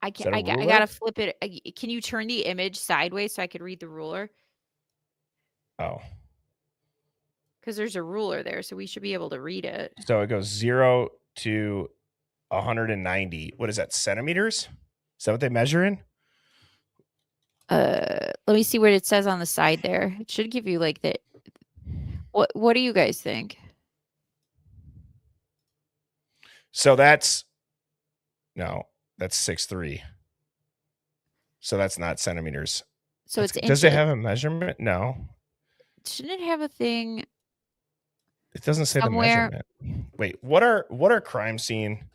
I Is can't. that a I ruler? gotta flip it. Can you turn the image sideways so I could read the ruler? Oh, Because there's a ruler there, so we should be able to read it. so it goes 0 to 190. What is that? Centimeters? Is that what they measure in? Let me see what it says on the side there. It should give you like the. What do you guys think? So that's 6'3". So that's not centimeters. So it's Does it inches. have a measurement? No, Shouldn't it have a thing it doesn't say somewhere? the measurement. Wait, what are crime scene?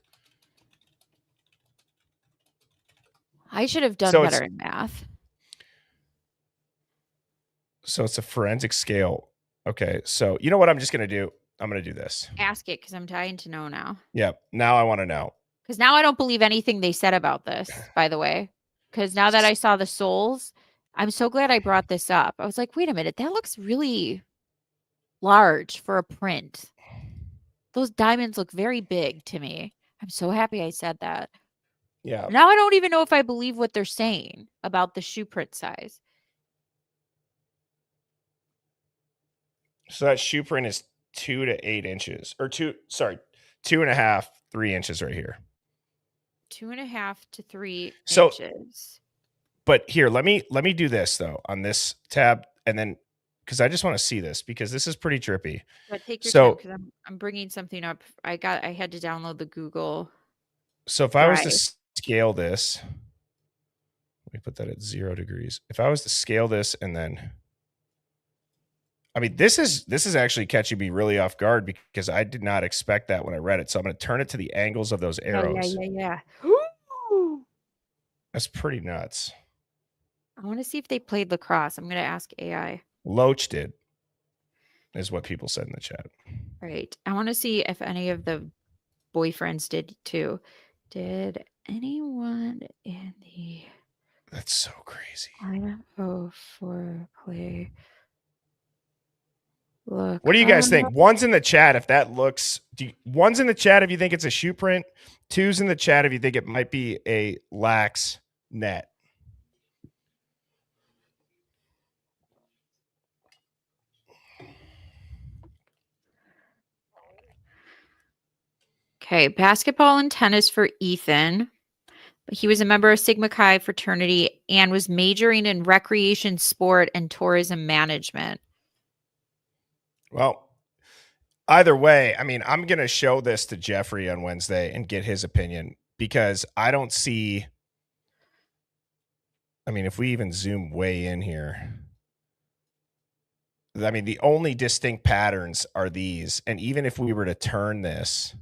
I should have done So better in math. So it's a forensic scale. Okay, so you know what I'm just gonna do? I'm gonna do this. Ask it because I'm dying to know now. Yep. Now I want to know. Because now I don't believe anything they said about this, by the way. Because now that I saw the soles, I'm so glad I brought this up. I was like, wait a minute, that looks really large for a print. Those diamonds look very big to me. I'm so happy I said that. Yeah. Now I don't even know if I believe what they're saying about the shoe print size. So that shoe print is 2 to 8 inches, or 2.5, 3 inches right here. 2.5 to 3 So- inches. But here, let me do this though on this tab, and then because I just want to see this because this is pretty trippy. But take your So- time because I'm bringing something up. I had to download the Google. So if I was to Right. scale this, let me put that at 0 degrees. If I was to scale this and then, I mean, this is actually catching me really off guard because I did not expect that when I read it. So I'm going to turn it to the angles of those arrows. Oh, yeah. That's pretty nuts. I want to see if they played lacrosse. I'm going to ask AI. Loach did, is what people said in the chat. Right. I want to see if any of the boyfriends did too. Did anyone in the That's so crazy. Idaho for play look? What do you guys think? One's in the chat if that looks. One's in the chat if you think it's a shoe print. Two's in the chat if you think it might be a lax net. Okay, basketball and tennis for Ethan. But he was a member of Sigma Chi fraternity and was majoring in recreation sport and tourism management. Well, either way, I mean, I'm going to show this to Jeffrey on Wednesday and get his opinion because I don't see. I mean, if we even zoom way in here, I mean, the only distinct patterns are these. And even if we were to turn this,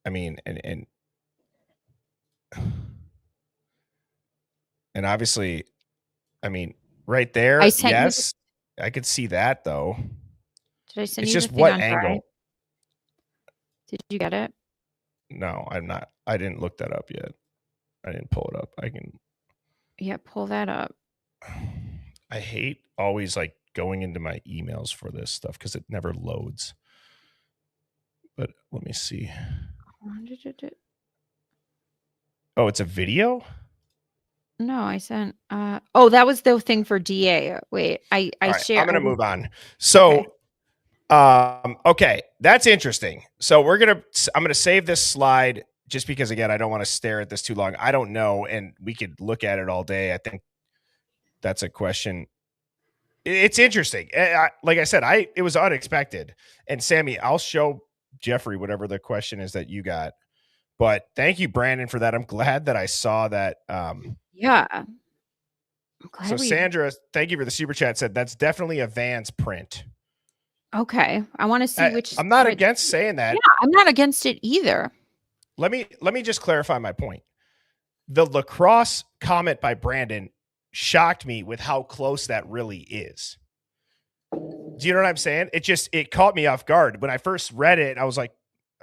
I mean, and obviously, I mean, right there, I sent you yes, I could see that though. Did I send It's you just the thing what on angle? Drive? Did you get it? No, I'm not. I didn't look that up yet. I didn't pull it up. I can. Yeah, pull that up. I hate always like going into my emails for this stuff because it never loads. But let me see. Oh, it's a video? No, I sent oh, that was the thing for DA. Wait, I All right, shared. I'm gonna move on. So okay, that's interesting. So I'm gonna save this slide just because again, I don't want to stare at this too long. I don't know, and we could look at it all day. I think that's a question. It's interesting. Like I said, it was unexpected. And Sammy, I'll show Jeffrey whatever the question is that you got. But thank you, Brandon, for that. I'm glad that I saw that. Yeah. I'm glad So Sandra, thank you for the super chat. Said that's definitely a Vans print. Okay, I want to see which. I'm not against saying that. Yeah, I'm not against it either. Let me just clarify my point. The lacrosse comment by Brandon shocked me with how close that really is. Do you know what I'm saying? It caught me off guard. When I first read it, I was like,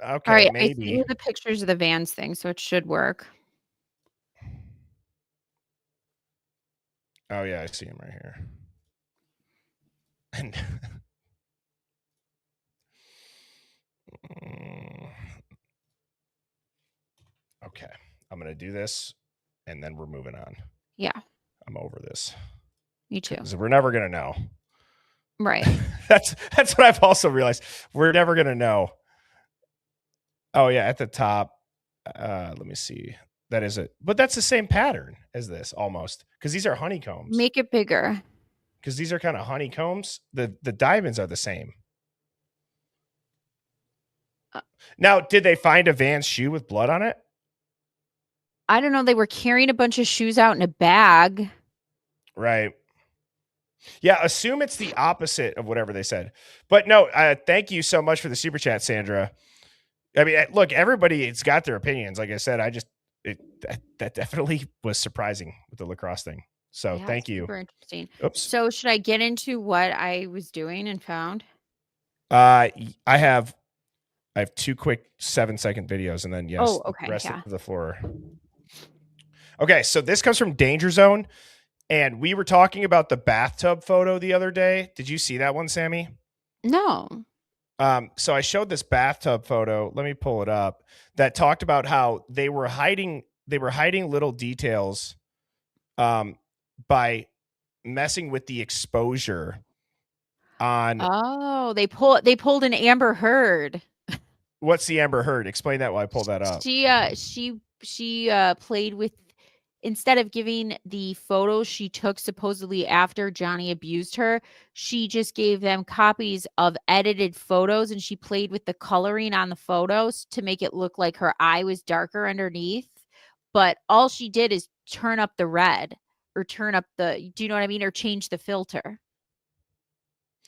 okay, All right, I sent maybe. you the pictures of the Vans thing, so it should work. Oh yeah, I see him right here. And okay, I'm gonna do this, and then we're moving on. Yeah, I'm over this. me too. Because we're never gonna know. Right. That's what I've also realized. We're never gonna know. Oh yeah, at the top. Let me see. That is it, but that's the same pattern as this almost, because these are honeycombs. Make it bigger. Because these are kind of honeycombs. The diamonds are the same. Now, did they find a Vans shoe with blood on it? I don't know. They were carrying a bunch of shoes out in a bag. Right. Yeah, assume it's the opposite of whatever they said. But no, thank you so much for the super chat, Sandra. I mean, look, everybody's got their opinions. Like I said, that definitely was surprising with the lacrosse thing. So Yeah, thank you. Super interesting. Oops. So should I get into what I was doing and found? I have 2 quick 7-second videos, and then yes, okay, the rest yeah. of the floor. Okay, so this comes from Danger Zone, and we were talking about the bathtub photo the other day. Did you see that one, Sammy? No. So I showed this bathtub photo. Let me pull it up. That talked about how they were hiding little details, by messing with the exposure on. Oh, they pulled an Amber Heard. What's the Amber Heard? Explain that while I pull that up. She played with, instead of giving the photos she took supposedly after Johnny abused her, she just gave them copies of edited photos, and she played with the coloring on the photos to make it look like her eye was darker underneath. But all she did is turn up the red, or turn up the, do you know what I mean? Or change the filter.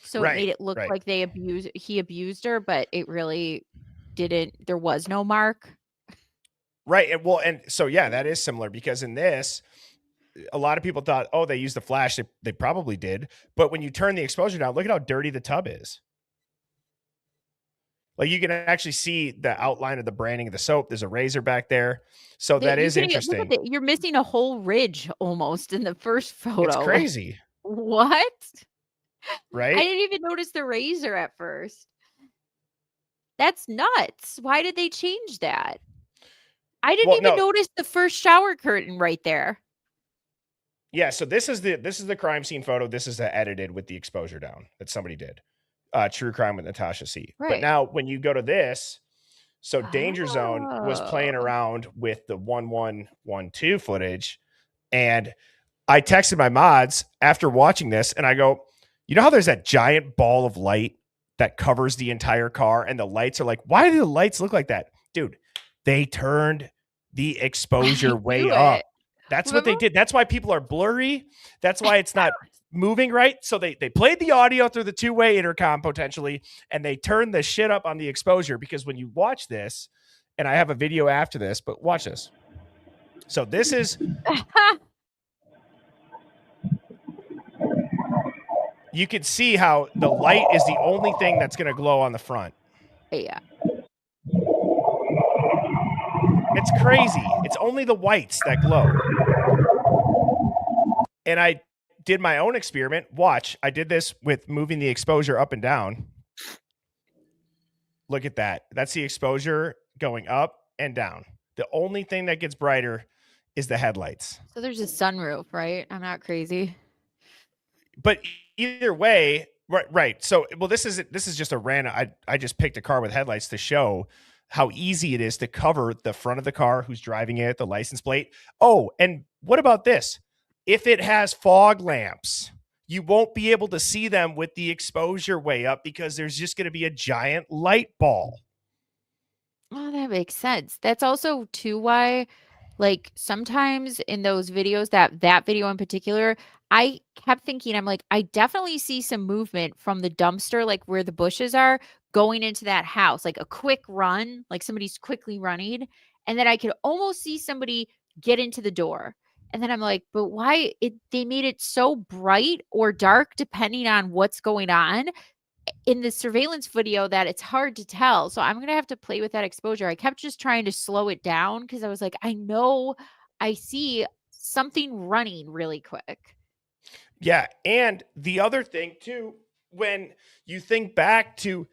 So it made it look like he abused her, but it really didn't. There was no mark. Right. And so, yeah, that is similar, because in this, a lot of people thought, oh, they used the flash. They probably did. But when you turn the exposure down, look at how dirty the tub is. Like, you can actually see the outline of the branding of the soap. There's a razor back there. So that is interesting. You're missing a whole ridge almost in the first photo. It's crazy. What? Right? I didn't even notice the razor at first. That's nuts. Why did they change that? I didn't even notice the first shower curtain right there. Yeah, so this is the crime scene photo. This is the edited with the exposure down that somebody did. True Crime with Natasha C. Right. But now when you go to this, so Danger Zone was playing around with the 1112 footage, and I texted my mods after watching this, and I go, you know how there's that giant ball of light that covers the entire car, and the lights are like, why do the lights look like that? Dude, they turned the exposure way up. That's what they did. That's why people are blurry. That's why it's not moving right. So they played the audio through the two-way intercom potentially, and they turned the shit up on the exposure, because when you watch this, and I have a video after this, but watch this. So this is... You can see how the light is the only thing that's going to glow on the front. Yeah. It's crazy. It's only the whites that glow. And I did my own experiment. Watch. I did this with moving the exposure up and down. Look at that. That's the exposure going up and down. The only thing that gets brighter is the headlights. So there's a sunroof, right? I'm not crazy. But either way, right. So, well, this is just a random. I just picked a car with headlights to show how easy it is to cover the front of the car, who's driving it, the license plate. Oh, and what about this? If it has fog lamps, you won't be able to see them with the exposure way up, because there's just going to be a giant light ball. Oh, that makes sense. That's also too why, like, sometimes in those videos, that video in particular, I kept thinking, I'm like, I definitely see some movement from the dumpster, like where the bushes are, going into that house, like a quick run, like somebody's quickly running. And then I could almost see somebody get into the door. And then I'm like, but why they made it so bright or dark depending on what's going on in the surveillance video that it's hard to tell. So I'm going to have to play with that exposure. I kept just trying to slow it down because I was like, I know I see something running really quick. Yeah. And the other thing too, when you think back to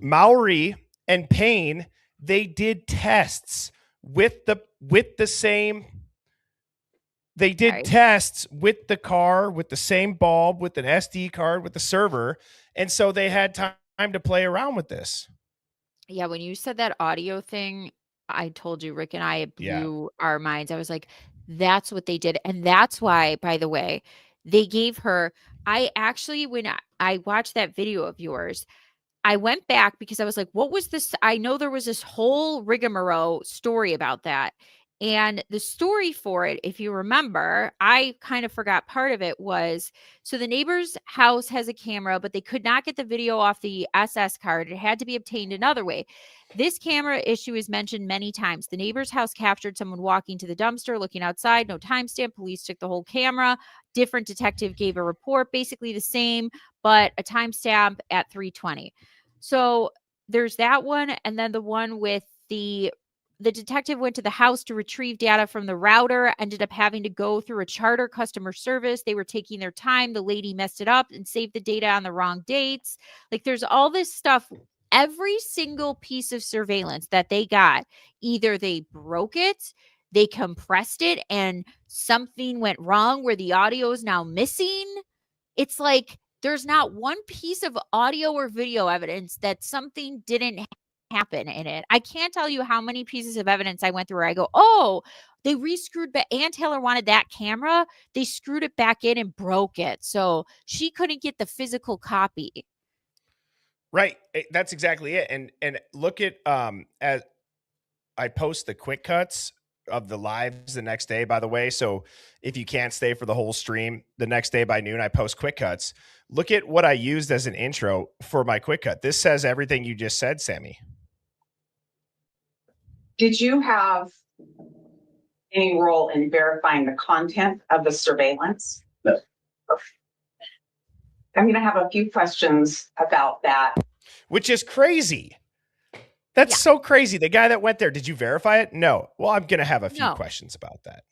Maury and Payne, they did tests with the same. They did tests with the car, with the same bulb, with an SD card, with the server, and so they had time to play around with this. Yeah, when you said that audio thing, I told you, Rick and I, it blew our minds. I was like, that's what they did. And that's why, by the way, they gave her. I actually, when I watched that video of yours, I went back because I was like, what was this? I know there was this whole rigmarole story about that. And the story for it, if you remember, I kind of forgot part of it was so the neighbor's house has a camera, but they could not get the video off the SS card. It had to be obtained another way. This camera issue is mentioned many times. The neighbor's house captured someone walking to the dumpster, looking outside, no timestamp. Police took the whole camera. Different detective gave a report, basically the same, but a timestamp at 3:20. So there's that one. And then the one with the detective went to the house to retrieve data from the router, ended up having to go through a charter customer service. They were taking their time. The lady messed it up and saved the data on the wrong dates. Like there's all this stuff. Every single piece of surveillance that they got, either they broke it, they compressed it, and something went wrong where the audio is now missing. It's like there's not one piece of audio or video evidence that something didn't happen in it. I can't tell you how many pieces of evidence I went through where I go, oh, they rescrewed back. Ann Taylor wanted that camera. They screwed it back in and broke it. So she couldn't get the physical copy. Right. That's exactly it. And look at as I post the quick cuts of the lives the next day, by the way. So if you can't stay for the whole stream, the next day by noon, I post quick cuts. Look at what I used as an intro for my quick cut. This says everything you just said, Sammy. Did you have any role in verifying the content of the surveillance? No. I'm going to have a few questions about that. Which is crazy. That's so crazy. The guy that went there, did you verify it? No. Well, I'm going to have a few questions about that.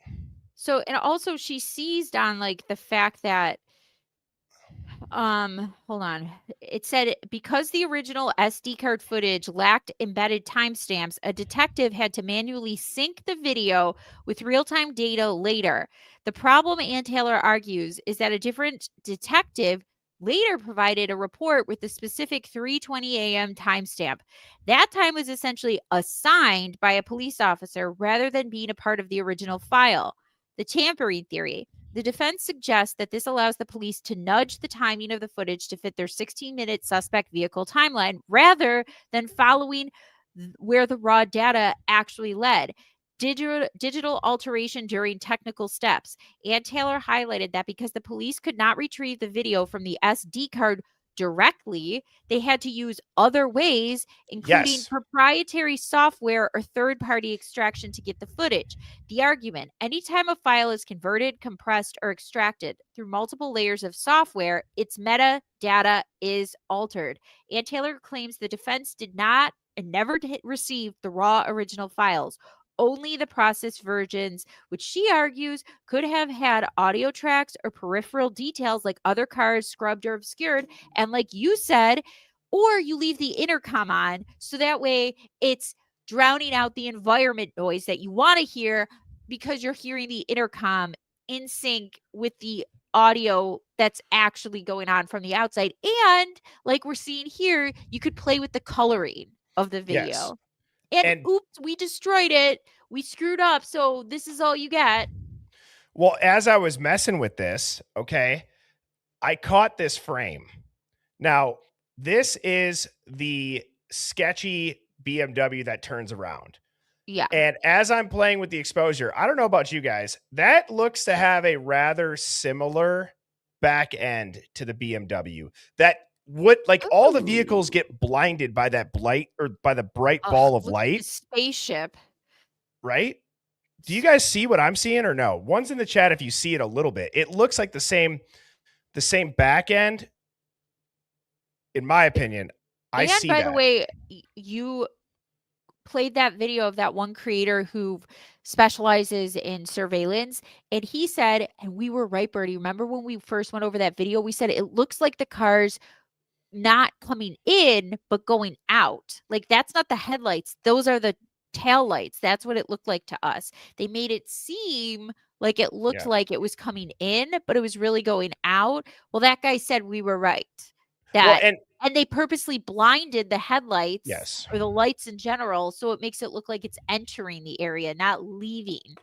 So, and also she seized on like the fact that, hold on. It said because the original SD card footage lacked embedded timestamps, a detective had to manually sync the video with real-time data later. The problem, Ann Taylor argues, is that a different detective later provided a report with the specific 3:20 a.m. timestamp. That time was essentially assigned by a police officer rather than being a part of the original file. The tampering theory. The defense suggests that this allows the police to nudge the timing of the footage to fit their 16-minute suspect vehicle timeline rather than following where the raw data actually led. Digital alteration during technical steps. Ann Taylor highlighted that because the police could not retrieve the video from the SD card directly, they had to use other ways, including proprietary software or third-party extraction to get the footage. The argument, anytime a file is converted, compressed, or extracted through multiple layers of software, its metadata is altered. Ann Taylor claims the defense did not and never received the raw original files, only the processed versions, which she argues could have had audio tracks or peripheral details like other cars scrubbed or obscured. And like you said, or you leave the intercom on so that way it's drowning out the environment noise that you want to hear because you're hearing the intercom in sync with the audio that's actually going on from the outside. And like we're seeing here, you could play with the coloring of the video. Yes. And oops, we destroyed it. We screwed up. So this is all you get. Well, as I was messing with this, okay, I caught this frame. Now, this is the sketchy BMW that turns around. Yeah. And as I'm playing with the exposure, I don't know about you guys, that looks to have a rather similar back end to the BMW. That would like all the vehicles get blinded by that blight or by the bright ball of light. Spaceship. Right? Do you guys see what I'm seeing or no? One's in the chat if you see it a little bit. It looks like the same back end, in my opinion. I see by that. the way, you played that video of that one creator who specializes in surveillance, and he said, and we were right, Birdie, remember when we first went over that video, we said it looks like the car's not coming in but going out. Like, that's not the headlights, those are the tail lights. That's what it looked like to us. They made it seem like it looked like it was coming in, but it was really going out. Well, that guy said we were right. That and they purposely blinded the headlights or the lights in general, so it makes it look like it's entering the area, not leaving.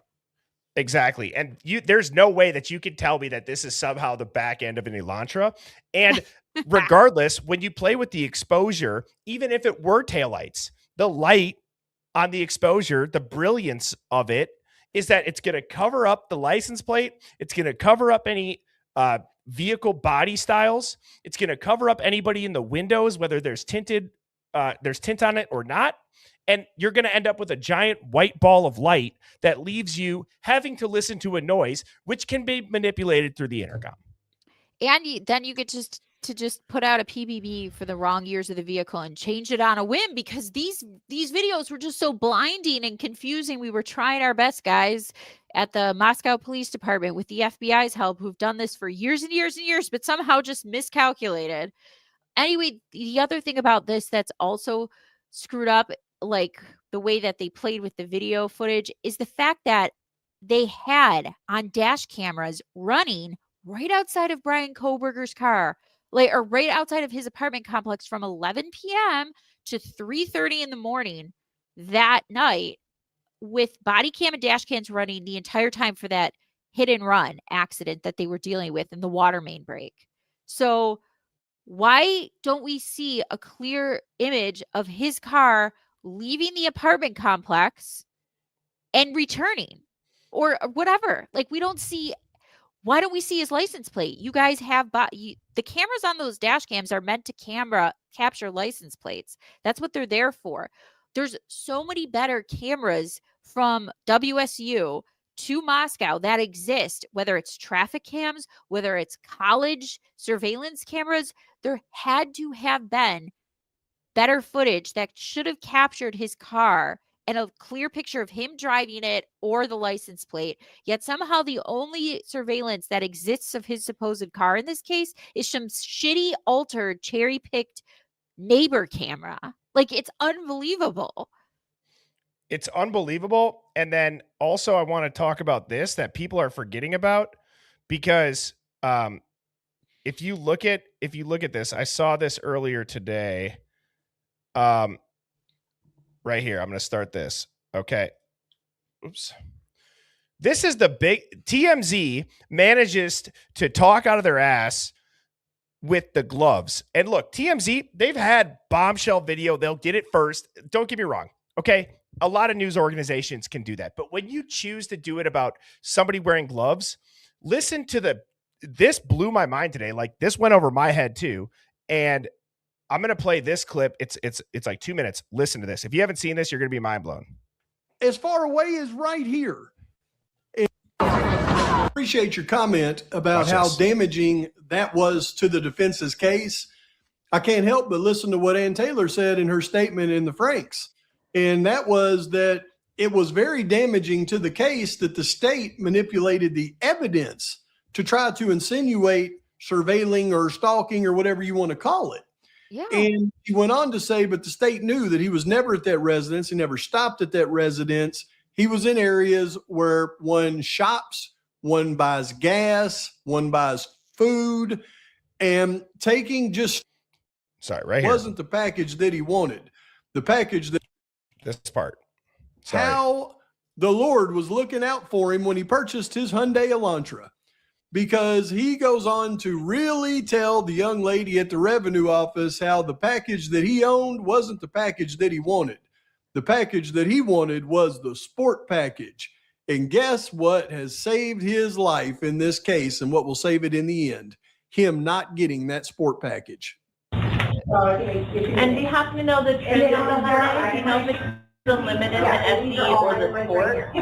Exactly. And there's no way that you can tell me that this is somehow the back end of an Elantra. And regardless, when you play with the exposure, even if it were taillights, the light on the exposure, the brilliance of it is that it's going to cover up the license plate. It's going to cover up any vehicle body styles. It's going to cover up anybody in the windows, whether there's tint on it or not. And you're going to end up with a giant white ball of light that leaves you having to listen to a noise, which can be manipulated through the intercom. And then you get to just put out a PBB for the wrong years of the vehicle and change it on a whim, because these videos were just so blinding and confusing. We were trying our best, guys, at the Moscow Police Department with the FBI's help, who've done this for years and years and years, but somehow just miscalculated. Anyway, the other thing about this that's also screwed up, like the way that they played with the video footage, is the fact that they had on dash cameras running right outside of Brian Koberger's car, or right outside of his apartment complex from 11 p.m. to 3:30 in the morning that night, with body cam and dash cams running the entire time for that hit and run accident that they were dealing with in the water main break. So why don't we see a clear image of his car leaving the apartment complex and returning or whatever? Like, we don't see. Why don't we see his license plate? You guys have the cameras on those dash cams are meant to capture license plates. That's what they're there for. There's so many better cameras from WSU to Moscow that exist, whether it's traffic cams, whether it's college surveillance cameras. There had to have been better footage that should have captured his car and a clear picture of him driving it or the license plate. Yet somehow the only surveillance that exists of his supposed car in this case is some shitty, altered, cherry-picked neighbor camera. Like, it's unbelievable. It's unbelievable. And then also I want to talk about this that people are forgetting about, because if you look at this, I saw this earlier today. Right here, I'm going to start this. Okay. Oops. This is the big TMZ manages to talk out of their ass with the gloves. And look, TMZ, they've had bombshell video. They'll get it first. Don't get me wrong. Okay. A lot of news organizations can do that. But when you choose to do it about somebody wearing gloves, listen to this blew my mind today. Like, this went over my head too. And I'm going to play this clip. It's like 2 minutes. Listen to this. If you haven't seen this, you're going to be mind blown. As far away as right here. I appreciate your comment about how damaging that was to the defense's case. I can't help but listen to what Ann Taylor said in her statement in the Franks. And that was that it was very damaging to the case that the state manipulated the evidence to try to insinuate surveilling or stalking or whatever you want to call it. Yeah. And he went on to say, but the state knew that he was never at that residence. He never stopped at that residence. He was in areas where one shops, one buys gas, one buys food, and taking just right here wasn't the package that he wanted. The package that this part. How the Lord was looking out for him when he purchased his Hyundai Elantra. Because he goes on to really tell the young lady at the revenue office how the package that he owned wasn't the package that he wanted. The package that he wanted was the sport package. And guess what has saved his life in this case, and what will save it in the end? Him not getting that sport package. And do you happen to know the trigger on that? Do you know if it's the limited, the SE, or the sport?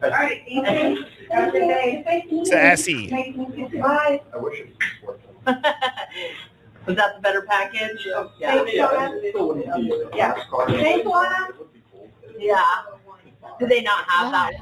All right, Ethan, have a good day. It's the SE. Bye. I wish it worked. Was that the better package? Yeah. Yeah. Thanks, Lana. Yeah. Do they not have that?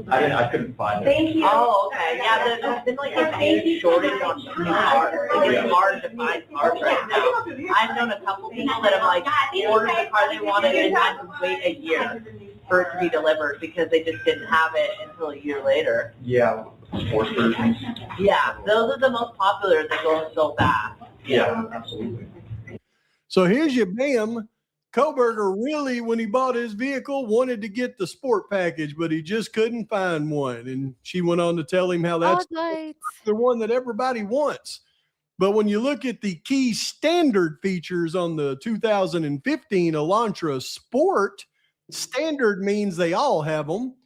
I couldn't find it. Thank you. Oh, okay. Yeah, there's been like a big shortage on new cars. It's hard to find cars right now. I've known a couple people that have like ordered the car they wanted and had to wait a year for it to be delivered because they just didn't have it until a year later. Yeah, sports versions. Yeah, those are the most popular. They go so fast. Yeah, absolutely. So here's your bam. Koberger really, when he bought his vehicle, wanted to get the sport package, but he just couldn't find one. And she went on to tell him how that's the one that everybody wants. But when you look at the key standard features on the 2015 Elantra Sport, standard means they all have them.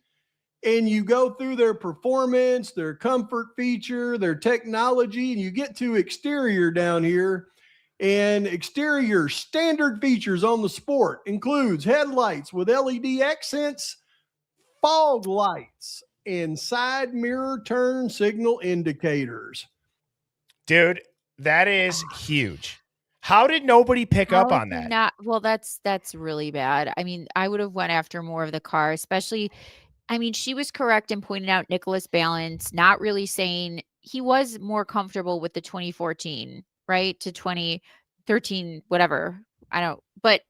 And you go through their performance, their comfort feature, their technology, and you get to exterior down here. And exterior standard features on the Sport includes headlights with LED accents, fog lights, and side mirror turn signal indicators. Dude, that is huge. How did nobody pick up on that? Well, that's really bad. I mean, I would have went after more of the car, especially. I mean, she was correct in pointing out Nicholas Balance, not really saying he was more comfortable with the 2014, right, to 2013, whatever. I don't, but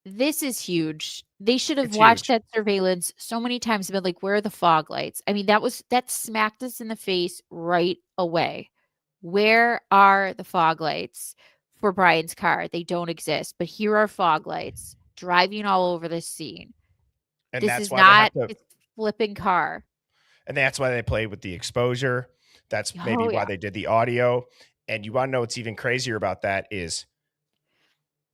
this is huge. They should have watched that surveillance so many times and been like, where are the fog lights? I mean, that smacked us in the face right away. Where are the fog lights for Brian's car? They don't exist, but here are fog lights driving all over this scene. And this that's is why not they have to, a flipping car. And that's why they played with the exposure. That's maybe why they did the audio. And you want to know what's even crazier about that is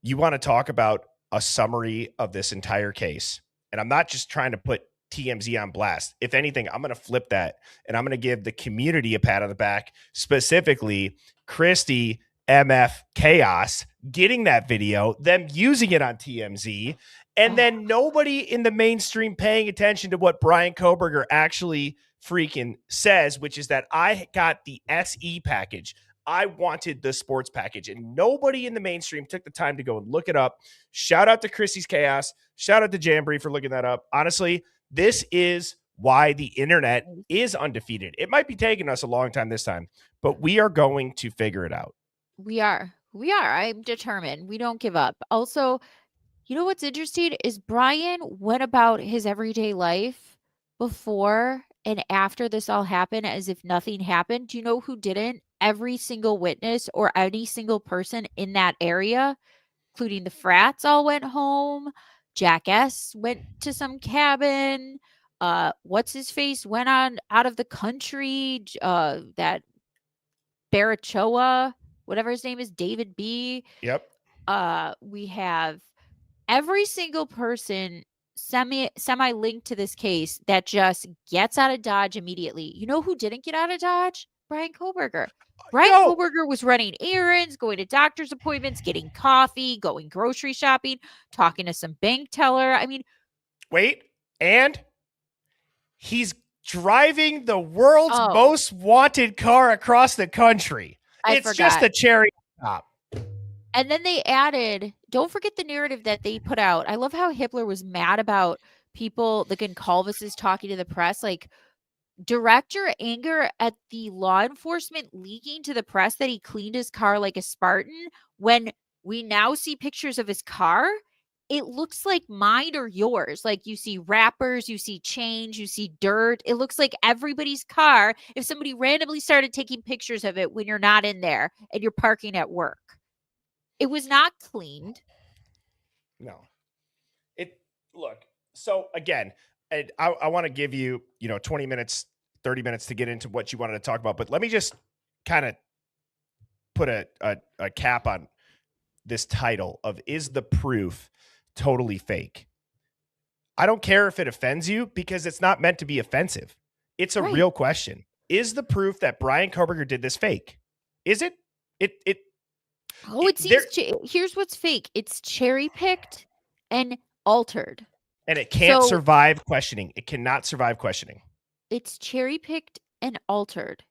you want to talk about a summary of this entire case. And I'm not just trying to put TMZ on blast. If anything, I'm going to flip that and I'm going to give the community a pat on the back, specifically Christy MF Chaos getting that video, them using it on TMZ, and then nobody in the mainstream paying attention to what Brian Koberger actually freaking says, which is that I got the SE package. I wanted the sports package, and nobody in the mainstream took the time to go and look it up. Shout out to Christy's Chaos. Shout out to Jamboree for looking that up. Honestly, this is why the internet is undefeated. It might be taking us a long time this time, but we are going to figure it out. We are. I'm determined. We don't give up. Also, you know what's interesting is Brian went about his everyday life before and after this all happened as if nothing happened. Do you know who didn't? Every single witness or any single person in that area, including the frats, all went home. Jack S went to some cabin. What's his face went on out of the country. That Barachoa, whatever his name is, David B. Yep. We have every single person semi linked to this case that just gets out of Dodge immediately. You know who didn't get out of Dodge? Brian Koberger. Brian Koberger was running errands, going to doctor's appointments, getting coffee, going grocery shopping, talking to some bank teller. I mean, wait, and he's driving the world's most wanted car across the country. It's just a cherry on top. And then they added, don't forget the narrative that they put out. I love how Hitler was mad about people, the Goncalves talking to the press, like direct your anger at the law enforcement leaking to the press that he cleaned his car like a Spartan. When we now see pictures of his car, it looks like mine or yours. Like you see wrappers, you see change, you see dirt. It looks like everybody's car if somebody randomly started taking pictures of it when you're not in there and you're parking at work. It was not cleaned. No. Look, so again, I want to give you, 20 minutes, 30 minutes to get into what you wanted to talk about, but let me just kind of put a cap on this title of Is the Proof Totally Fake? I don't care if it offends you because it's not meant to be offensive. It's a real question. Is the proof that Brian Koberger did this fake? Is it? It seems here's what's fake. It's cherry picked and altered. And it can't So- survive questioning. It cannot survive questioning. It's cherry picked and altered.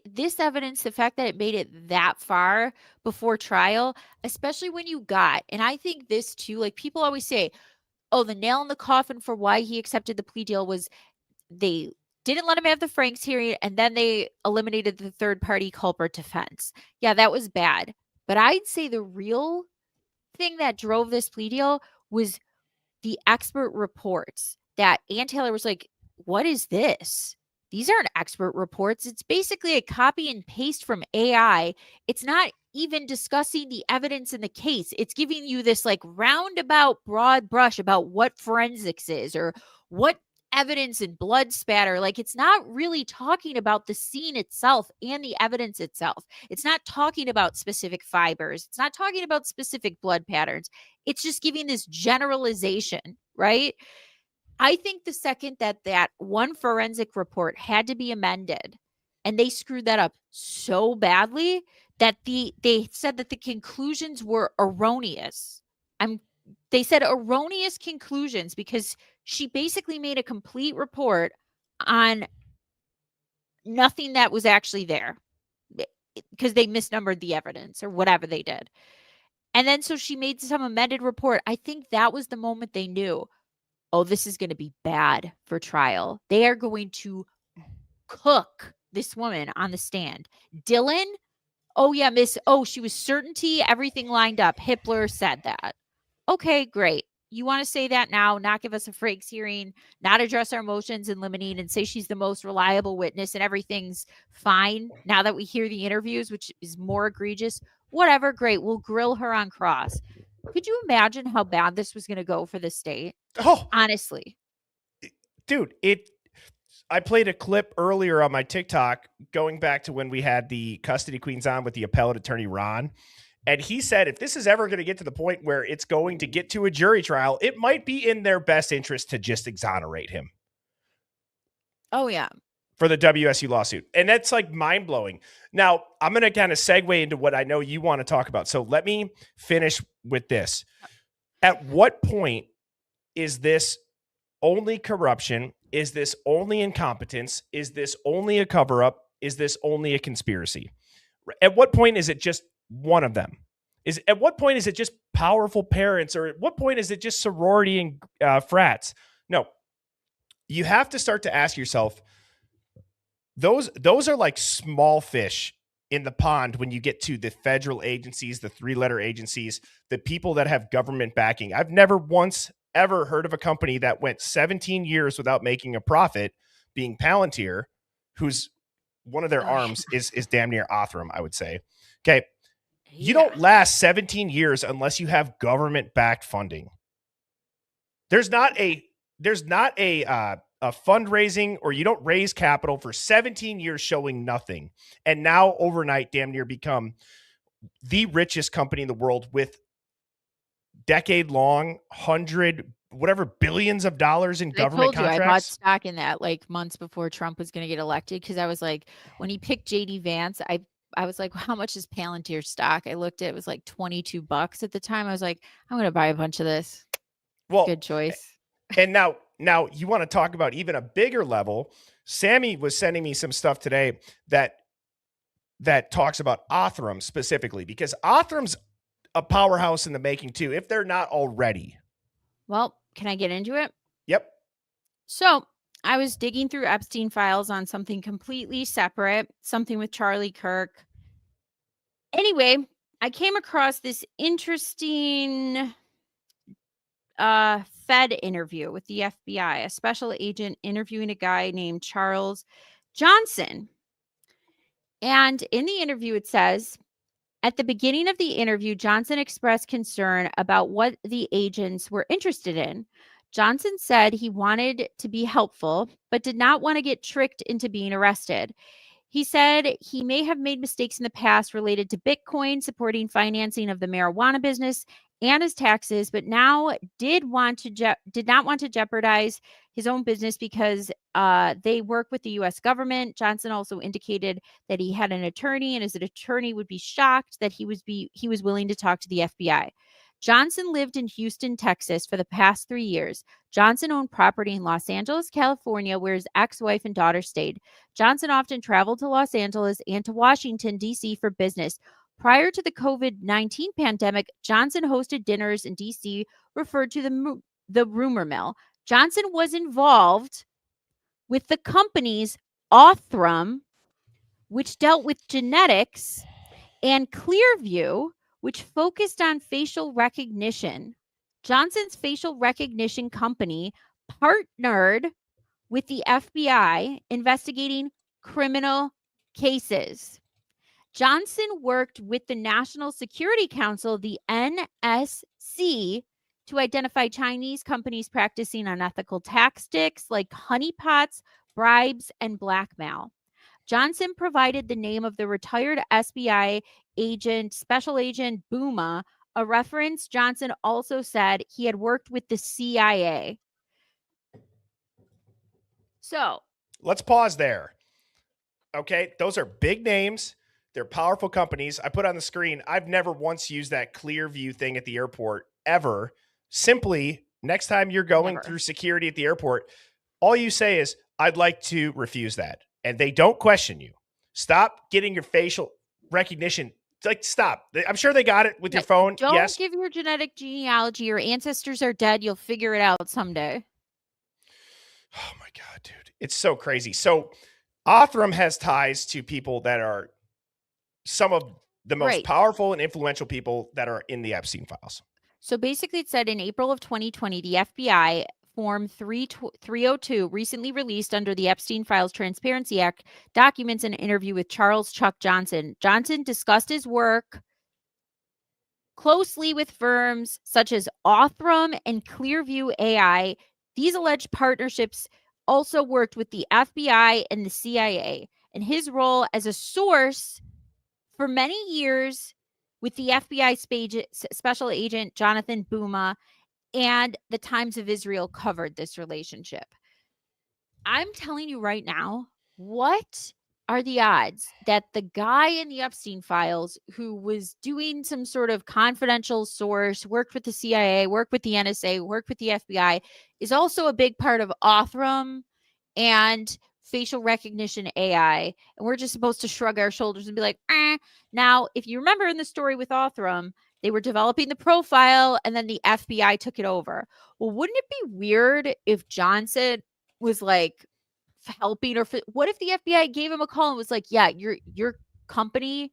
This evidence, the fact that it made it that far before trial, especially when you got, and I think this too, like people always say, oh, the nail in the coffin for why he accepted the plea deal was they didn't let him have the Franks hearing, and then they eliminated the third party culprit defense. Yeah, that was bad. But I'd say the real thing that drove this plea deal was the expert reports that Ann Taylor was like, what is this? These aren't expert reports. It's basically a copy and paste from AI. It's not even discussing the evidence in the case. It's giving you this like roundabout broad brush about what forensics is or what evidence and blood spatter. Like it's not really talking about the scene itself and the evidence itself. It's not talking about specific fibers. It's not talking about specific blood patterns. It's just giving this generalization, right? I think the second that one forensic report had to be amended and they screwed that up so badly that they said that the conclusions were erroneous. They said erroneous conclusions because she basically made a complete report on nothing that was actually there because they misnumbered the evidence or whatever they did. And then so she made some amended report. I think that was the moment they knew, oh, this is going to be bad for trial. They are going to cook this woman on the stand. Dylan, oh yeah, she was certainty, everything lined up. Hippler said that. Okay, great. You want to say that now, not give us a Franks hearing, not address our motions in limine and say she's the most reliable witness and everything's fine now that we hear the interviews, which is more egregious. Whatever, great. We'll grill her on cross. Could you imagine how bad this was going to go for the state? Oh, honestly. Dude, I played a clip earlier on my TikTok going back to when we had the custody queens on with the appellate attorney, Ron. And he said, if this is ever going to get to the point where it's going to get to a jury trial, it might be in their best interest to just exonerate him. Oh, yeah. For the WSU lawsuit. And that's like mind blowing. Now, I'm going to kind of segue into what I know you want to talk about. So let me finish with this. At what point is this only corruption? Is this only incompetence? Is this only a cover up? Is this only a conspiracy? At what point is it just one of them? At what point is it just powerful parents? Or at what point is it just sorority and frats? No, you have to start to ask yourself, those are like small fish in the pond when you get to the federal agencies, the 3-letter agencies, the people that have government backing. I've never once ever heard of a company that went 17 years without making a profit, being Palantir, who's one of their arms is damn near Othram, I would say. Okay. You don't last 17 years unless you have government backed funding. There's not a fundraising, or you don't raise capital for 17 years showing nothing. And now overnight, damn near become the richest company in the world with decade-long, billions of dollars in government contracts. I bought stock in that like months before Trump was going to get elected because I was like, when he picked JD Vance, I was like, how much is Palantir stock? I looked at it was like $22 at the time. I was like, I'm going to buy a bunch of this. Well, good choice. And now you want to talk about even a bigger level. Sammy was sending me some stuff today that talks about Othram specifically, because Othram's a powerhouse in the making too, if they're not already. Well, can I get into it? Yep. So I was digging through Epstein files on something completely separate, something with Charlie Kirk. Anyway, I came across this interesting Fed interview with the FBI, a special agent interviewing a guy named Charles Johnson. And in the interview, it says, at the beginning of the interview, Johnson expressed concern about what the agents were interested in. Johnson said he wanted to be helpful, but did not want to get tricked into being arrested. He said he may have made mistakes in the past related to Bitcoin, supporting financing of the marijuana business and his taxes, but now did not want to jeopardize his own business because they work with the U.S. government. Johnson also indicated that he had an attorney, and as an attorney would be shocked that he was willing to talk to the FBI. Johnson lived in Houston, Texas for the past 3 years. Johnson owned property in Los Angeles, California, where his ex-wife and daughter stayed. Johnson often traveled to Los Angeles and to Washington, D.C. for business. Prior to the COVID-19 pandemic, Johnson hosted dinners in D.C. referred to the rumor mill. Johnson was involved with the companies Othram, which dealt with genetics, and Clearview, which focused on facial recognition. Johnson's facial recognition company partnered with the FBI investigating criminal cases. Johnson worked with the National Security Council, the NSC, to identify Chinese companies practicing unethical tactics like honeypots, bribes, and blackmail. Johnson provided the name of the retired FBI agent, Special Agent Booma, a reference Johnson also said he had worked with the CIA. So let's pause there. Okay, those are big names. They're powerful companies. I put on the screen, I've never once used that Clearview thing at the airport ever. Simply, next time you're going through security at the airport, all you say is, I'd like to refuse that. And they don't question you. Stop getting your facial recognition. Like, stop. I'm sure they got it with your phone. Don't give your genetic genealogy. Your ancestors are dead. You'll figure it out someday. Oh my God, dude. It's so crazy. So Othram has ties to people that are some of the most powerful and influential people that are in the Epstein files. So basically it said in April of 2020, the FBI Form 302, recently released under the Epstein Files Transparency Act, documents an interview with Charles Chuck Johnson. Johnson discussed his work closely with firms such as Othram and Clearview AI. These alleged partnerships also worked with the FBI and the CIA, and his role as a source for many years with the FBI Special Agent Jonathan Booma and the Times of Israel covered this relationship. I'm telling you right now, what are the odds that the guy in the Epstein files who was doing some sort of confidential source, worked with the CIA, worked with the NSA, worked with the FBI, is also a big part of Othram and facial recognition AI? And we're just supposed to shrug our shoulders and be like, eh. Now, if you remember in the story with Othram, they were developing the profile and then the FBI took it over. Well, wouldn't it be weird if Johnson was like helping, or what if the FBI gave him a call and was like, yeah, your company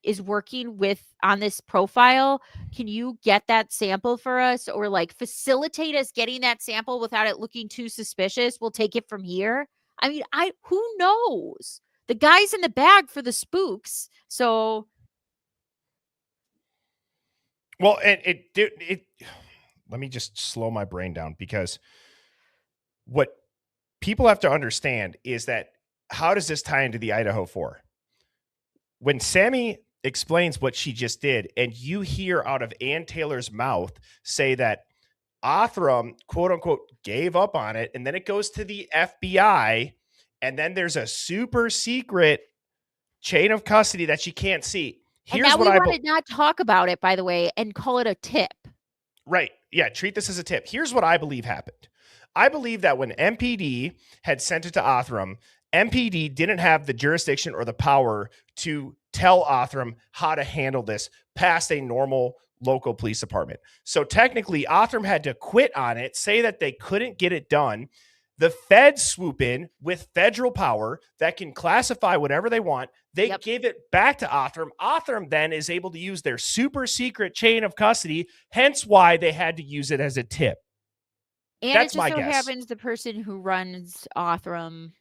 is working on this profile. Can you get that sample for us, or like facilitate us getting that sample without it looking too suspicious? We'll take it from here. I mean, who knows? The guy's in the bag for the spooks. So well, and it let me just slow my brain down, because what people have to understand is that, how does this tie into the Idaho 4? When Sammy explains what she just did, and you hear out of Ann Taylor's mouth say that Othram, quote unquote, gave up on it, and then it goes to the FBI, and then there's a super secret chain of custody that she can't see. Here's and now what we want to not talk about it, by the way, and call it a tip. Right. Yeah. Treat this as a tip. Here's what I believe happened. I believe that when MPD had sent it to Othram, MPD didn't have the jurisdiction or the power to tell Othram how to handle this past a normal local police department. So technically, Othram had to quit on it, say that they couldn't get it done. The feds swoop in with federal power that can classify whatever they want. They give it back to Othram. Othram then is able to use their super secret chain of custody, hence why they had to use it as a tip. And that's it just so happens the person who runs Othram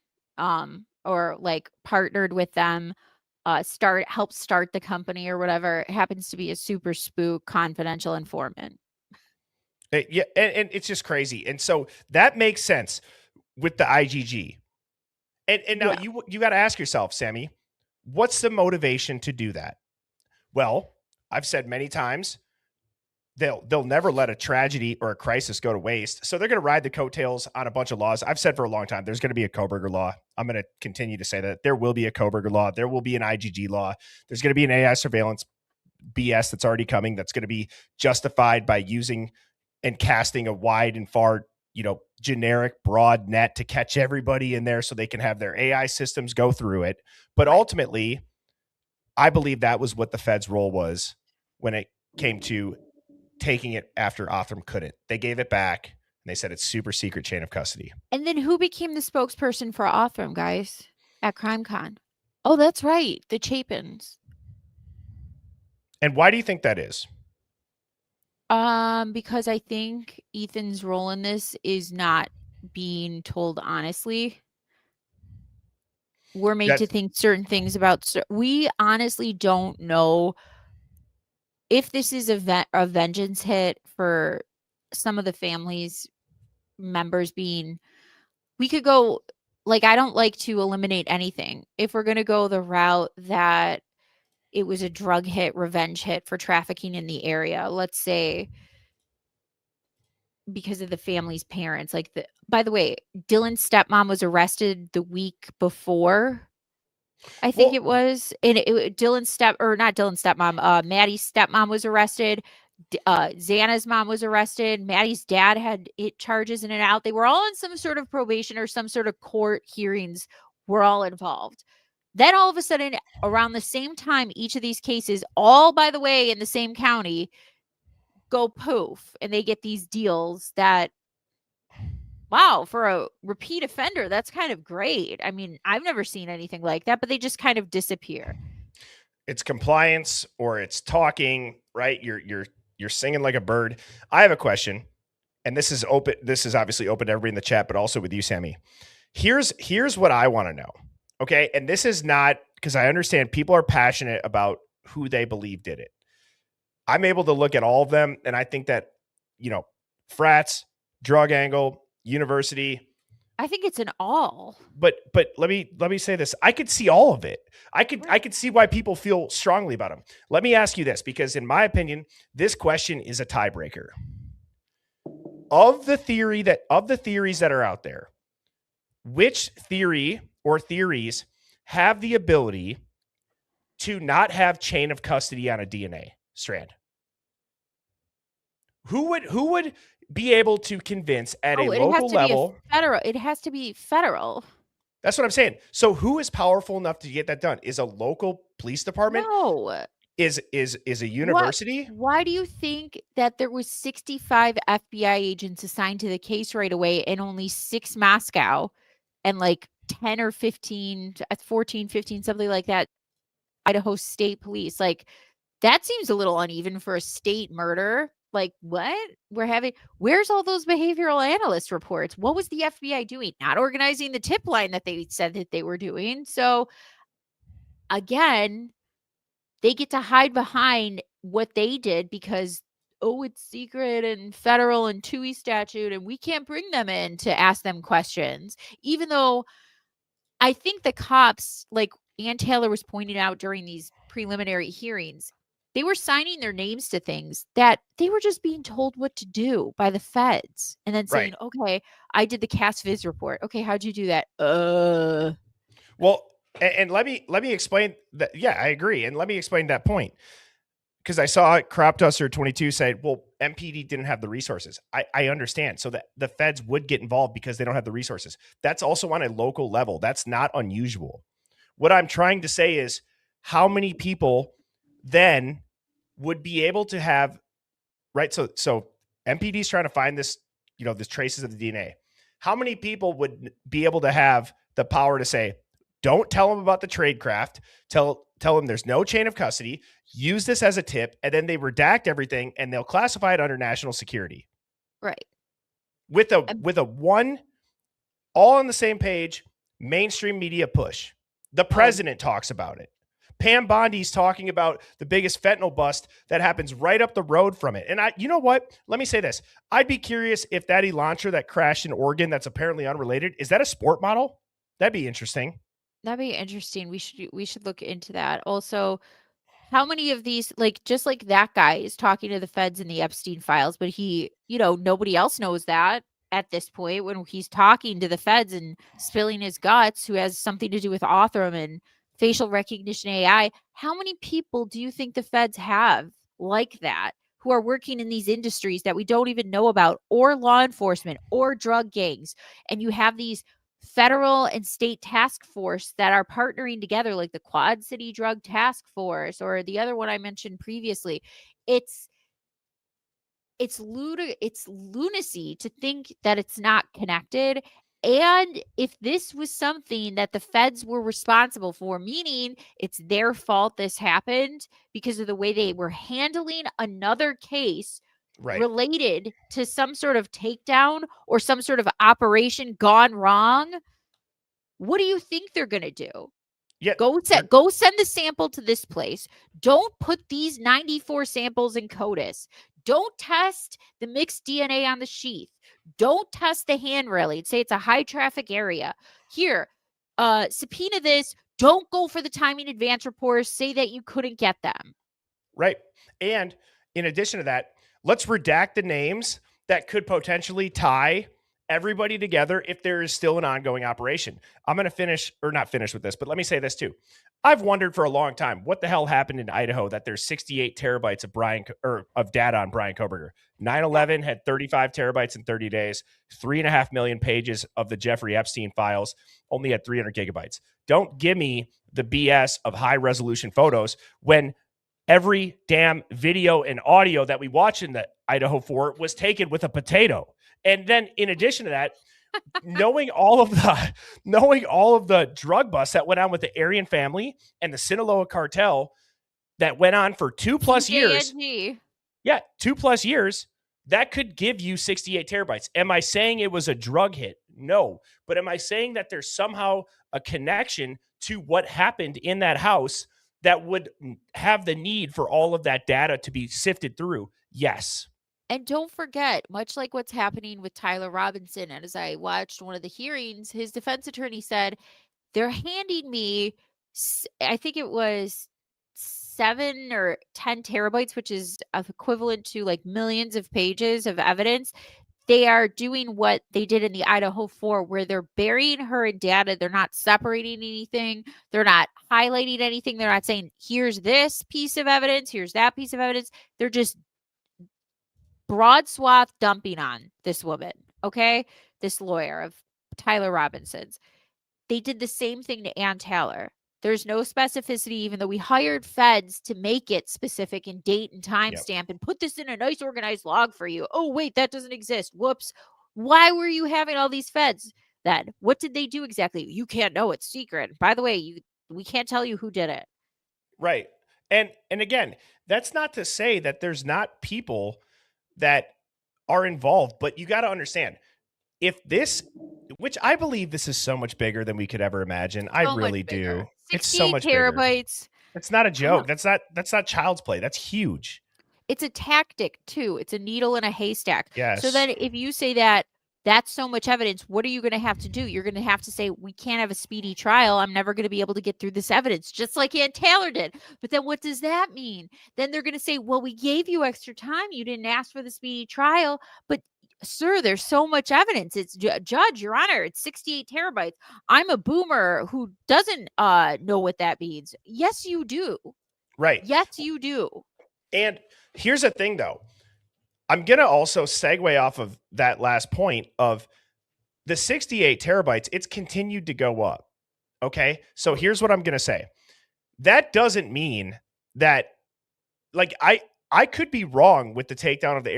or like partnered with them, helped start the company or whatever, happens to be a super spook confidential informant. Yeah, and it's just crazy. And so that makes sense with the IGG. And now you got to ask yourself, Sammy, what's the motivation to do that? Well, I've said many times, they'll never let a tragedy or a crisis go to waste. So they're going to ride the coattails on a bunch of laws. I've said for a long time, there's going to be a Koberger law. I'm going to continue to say that there will be a Koberger law. There will be an IGG law. There's going to be an AI surveillance BS that's already coming that's going to be justified by using and casting a wide and far, generic broad net to catch everybody in there so they can have their AI systems go through it. But ultimately, I believe that was what the Fed's role was when it came to taking it after Othram couldn't. They gave it back and they said it's super secret chain of custody. And then who became the spokesperson for Othram, guys, at CrimeCon? Oh, that's right. The Chapins. And why do you think that is? Because I think Ethan's role in this is not being told honestly. We're made to think certain things about. We honestly don't know if this is a vengeance hit for some of the families members being. We could go like, I don't like to eliminate anything. If we're gonna go the route that it was a drug hit, revenge hit for trafficking in the area, let's say, because of the family's parents. Like, by the way, Dylan's stepmom was arrested the week before, I think it was. And Dylan's not Dylan's stepmom, Maddie's stepmom was arrested. Xana's mom was arrested. Maddie's dad had charges in and out. They were all in some sort of probation or some sort of court hearings. Were all involved. Then all of a sudden, around the same time, each of these cases, all by the way, in the same county, go poof, and they get these deals that, wow, for a repeat offender, that's kind of great. I mean, I've never seen anything like that, but they just kind of disappear. It's compliance or it's talking, right? You're singing like a bird. I have a question, and this is open. This is obviously open to everybody in the chat, but also with you, Sammy. Here's what I want to know. Okay. And this is not because I understand people are passionate about who they believe did it. I'm able to look at all of them. And I think that, frats, drug angle, university. I think it's an all. But let me say this. I could see all of it. I could see why people feel strongly about them. Let me ask you this, because in my opinion, this question is a tiebreaker. Of the theories that are out there, which theory or theories have the ability to not have chain of custody on a DNA strand? Who would be able to convince at a local level? It has to be federal. That's what I'm saying. So who is powerful enough to get that done? Is a local police department? No. Is a university? Why do you think that there was 65 FBI agents assigned to the case right away and only 6 Moscow and like 10 or 15, 14, 15, something like that, Idaho State Police? Like, that seems a little uneven for a state murder. Like, what? Where's all those behavioral analyst reports? What was the FBI doing? Not organizing the tip line that they said that they were doing. So again, they get to hide behind what they did because, it's secret and federal and TUI statute, and we can't bring them in to ask them questions. Even though I think the cops, like Ann Taylor was pointing out during these preliminary hearings, they were signing their names to things that they were just being told what to do by the feds and then saying, okay, I did the CAS Viz report. Okay, how'd you do that? Well, and let me explain that. Yeah, I agree. And let me explain that point. Because I saw Crop Duster 22 say, well, MPD didn't have the resources. I understand. So that the feds would get involved because they don't have the resources. That's also on a local level. That's not unusual. What I'm trying to say is how many people then would be able to have, right? So MPD is trying to find this, this traces of the DNA. How many people would be able to have the power to say, don't tell them about the tradecraft, tell them there's no chain of custody, use this as a tip, and then they redact everything and they'll classify it under national security. Right. With a one, all on the same page, mainstream media push. The president talks about it. Pam Bondi's talking about the biggest fentanyl bust that happens right up the road from it. And you know what? Let me say this. I'd be curious if that Elantra that crashed in Oregon that's apparently unrelated, is that a sport model? That'd be interesting. That'd be interesting. We should look into that. Also, how many of these, like, just like that guy is talking to the feds in the Epstein files, but he, nobody else knows that at this point when he's talking to the feds and spilling his guts, who has something to do with Othram and facial recognition AI. How many people do you think the feds have like that who are working in these industries that we don't even know about, or law enforcement or drug gangs? And you have these federal and state task force that are partnering together, like the Quad City Drug Task Force or the other one I mentioned previously. It's lunacy to think that it's not connected. And if this was something that the feds were responsible for, meaning it's their fault this happened because of the way they were handling another case Right. related to some sort of takedown or some sort of operation gone wrong, what do you think they're going to do? Yeah. Go send the sample to this place. Don't put these 94 samples in CODIS. Don't test the mixed DNA on the sheath. Don't test the handrail. Say it's a high traffic area. Here, subpoena this. Don't go for the timing advance reports. Say that you couldn't get them. Right. And in addition to that, let's redact the names that could potentially tie everybody together if there is still an ongoing operation. I'm going to not finish with this, but let me say this too. I've wondered for a long time what the hell happened in Idaho that there's 68 terabytes of data on Brian Koberger. 9/11 had 35 terabytes in 30 days. 3.5 million pages of the Jeffrey Epstein files only had 300 gigabytes. Don't give me the BS of high resolution photos when every damn video and audio that we watch in the Idaho 4 was taken with a potato. And then in addition to that, knowing all of the drug busts that went on with the Aryan family and the Sinaloa cartel that went on for 2+ years. Yeah, 2+ years. That could give you 68 terabytes. Am I saying it was a drug hit? No. But am I saying that there's somehow a connection to what happened in that house that would have the need for all of that data to be sifted through? Yes. And don't forget, much like what's happening with Tyler Robinson, and as I watched one of the hearings, his defense attorney said, they're handing me, I think it was 7 or 10 terabytes, which is equivalent to like millions of pages of evidence. They are doing what they did in the Idaho 4, where they're burying her in data. They're not separating anything. They're not highlighting anything. They're not saying, here's this piece of evidence, here's that piece of evidence. They're just broad swath dumping on this woman, okay? This lawyer of Tyler Robinson's. They did the same thing to Ann Taylor. There's no specificity, even though we hired feds to make it specific in date and timestamp and put this in a nice organized log for you. Oh, wait, that doesn't exist. Whoops. Why were you having all these feds then? What did they do exactly? You can't know. It's secret. By the way, we can't tell you who did it. Right. And again, that's not to say that there's not people that are involved, but you got to understand, if this, which I believe this is so much bigger than we could ever imagine. I really do. It's so much terabytes. Bigger. It's not a joke. That's not child's play. That's huge. It's a tactic too. It's a needle in a haystack. Yes. So then if you say that that's so much evidence, what are you going to have to do? You're going to have to say, we can't have a speedy trial. I'm never going to be able to get through this evidence, just like Ann Taylor did. But then what does that mean? Then they're going to say, well, we gave you extra time. You didn't ask for the speedy trial. But sir, there's so much evidence. It's Judge, Your Honor, it's 68 terabytes. I'm a boomer who doesn't know what that means. Yes, you do. Right. Yes, you do. And here's the thing, though. I'm going to also segue off of that last point of the 68 terabytes. It's continued to go up. Okay. So here's what I'm going to say. That doesn't mean that, like, I could be wrong with the takedown of the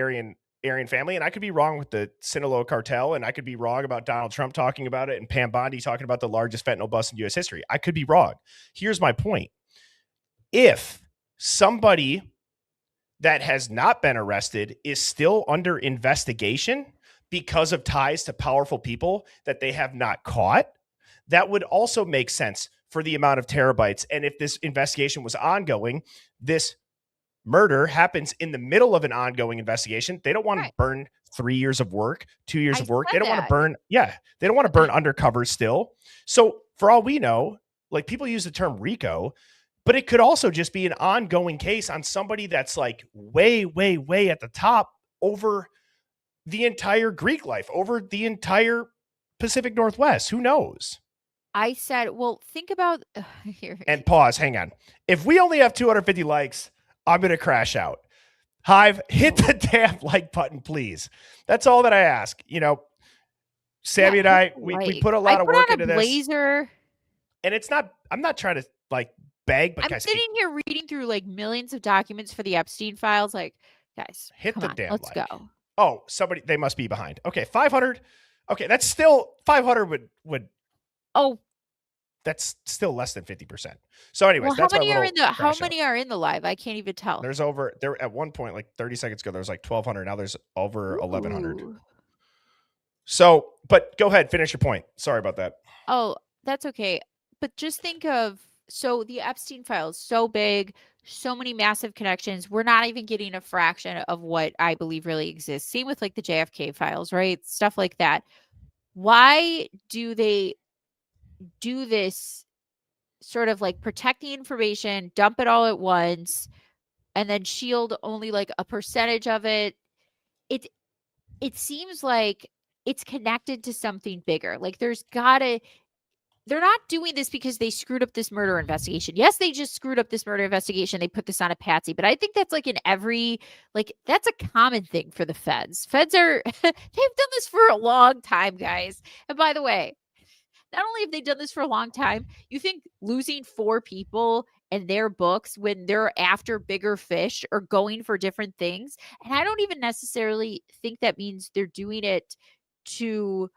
Aryan family, and I could be wrong with the Sinaloa cartel, and I could be wrong about Donald Trump talking about it and Pam Bondi talking about the largest fentanyl bust in U.S. history. I could be wrong. Here's my point. If somebody that has not been arrested is still under investigation because of ties to powerful people that they have not caught, that would also make sense for the amount of terabytes. And if this investigation was ongoing, this murder happens in the middle of an ongoing investigation. They don't want to burn 3 years of work, 2 years of work. They don't want to burn. Yeah. They don't want to burn undercover still. So for all we know, like, people use the term RICO, but it could also just be an ongoing case on somebody that's like way, way, way at the top over the entire Greek life, over the entire Pacific Northwest. Who knows? I said, well, think about here. And pause, hang on. If we only have 250 likes, I'm going to crash out. Hive, hit the damn like button, please. That's all that I ask. You know, Sammy and I, we put a lot of work into this. Blazer. And it's not, I'm not trying to like beg, but I'm guys, sitting here reading through like millions of documents for the Epstein files. Like, guys, hit the damn let's like. go. Oh, somebody, they must be behind. Okay, 500. Okay, that's still 500 would. Oh, that's still less than 50%. So, anyways, well, that's how many my are in the little how crash out. many are in the live? I can't even tell. There's over there at one point, like 30 seconds ago, there was like 1,200. Now there's over 1,100. Ooh. So, but go ahead, finish your point. Sorry about that. Oh, that's okay. But just think of, so the Epstein files, so big, so many massive connections. We're not even getting a fraction of what I believe really exists. Same with like the JFK files, right? Stuff like that. Why do they do this sort of like protect the information, dump it all at once, and then shield only like a percentage of it? It seems like it's connected to something bigger. Like they're not doing this because they screwed up this murder investigation. Yes, they just screwed up this murder investigation. They put this on a patsy, but I think that's like in every, like, that's a common thing for the feds. Feds are, they've done this for a long time, guys. And by the way, not only have they done this for a long time, you think losing 4 people in their books when they're after bigger fish or going for different things. And I don't even necessarily think that means they're doing it to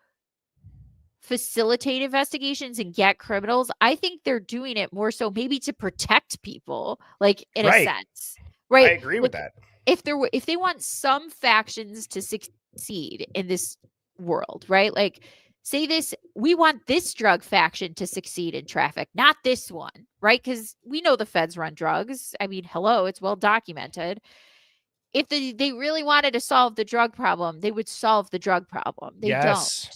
facilitate investigations and get criminals. I think they're doing it more so maybe to protect people, like in a sense, right? I agree with that. If they want some factions to succeed in this world, right? Like say this, we want this drug faction to succeed in traffic, not this one, right? Because we know the feds run drugs. I mean, hello, it's well documented. If they really wanted to solve the drug problem, they would solve the drug problem. They don't.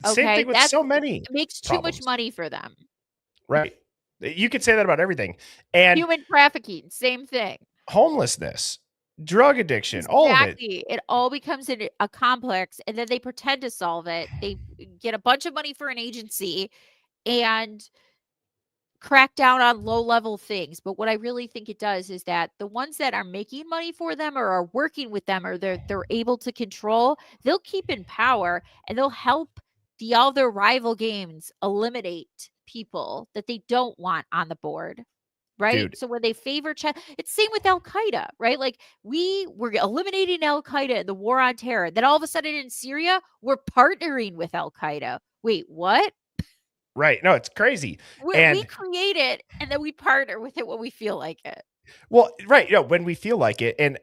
Same thing with so many. It makes too much money for them. Right. You could say that about everything. And human trafficking, same thing. Homelessness, drug addiction, all of it. It all becomes a complex, and then they pretend to solve it. They get a bunch of money for an agency and crack down on low-level things. But what I really think it does is that the ones that are making money for them or are working with them or they're able to control, they'll keep in power and they'll help all their rival games eliminate people that they don't want on the board. Right. Dude. So when they favor it's same with Al Qaeda, right? Like we were eliminating Al Qaeda in the war on terror. Then all of a sudden in Syria, we're partnering with Al Qaeda. Wait, what? Right. No, it's crazy. We create it and then we partner with it when we feel like it. Well, right. You know, when we feel like it. And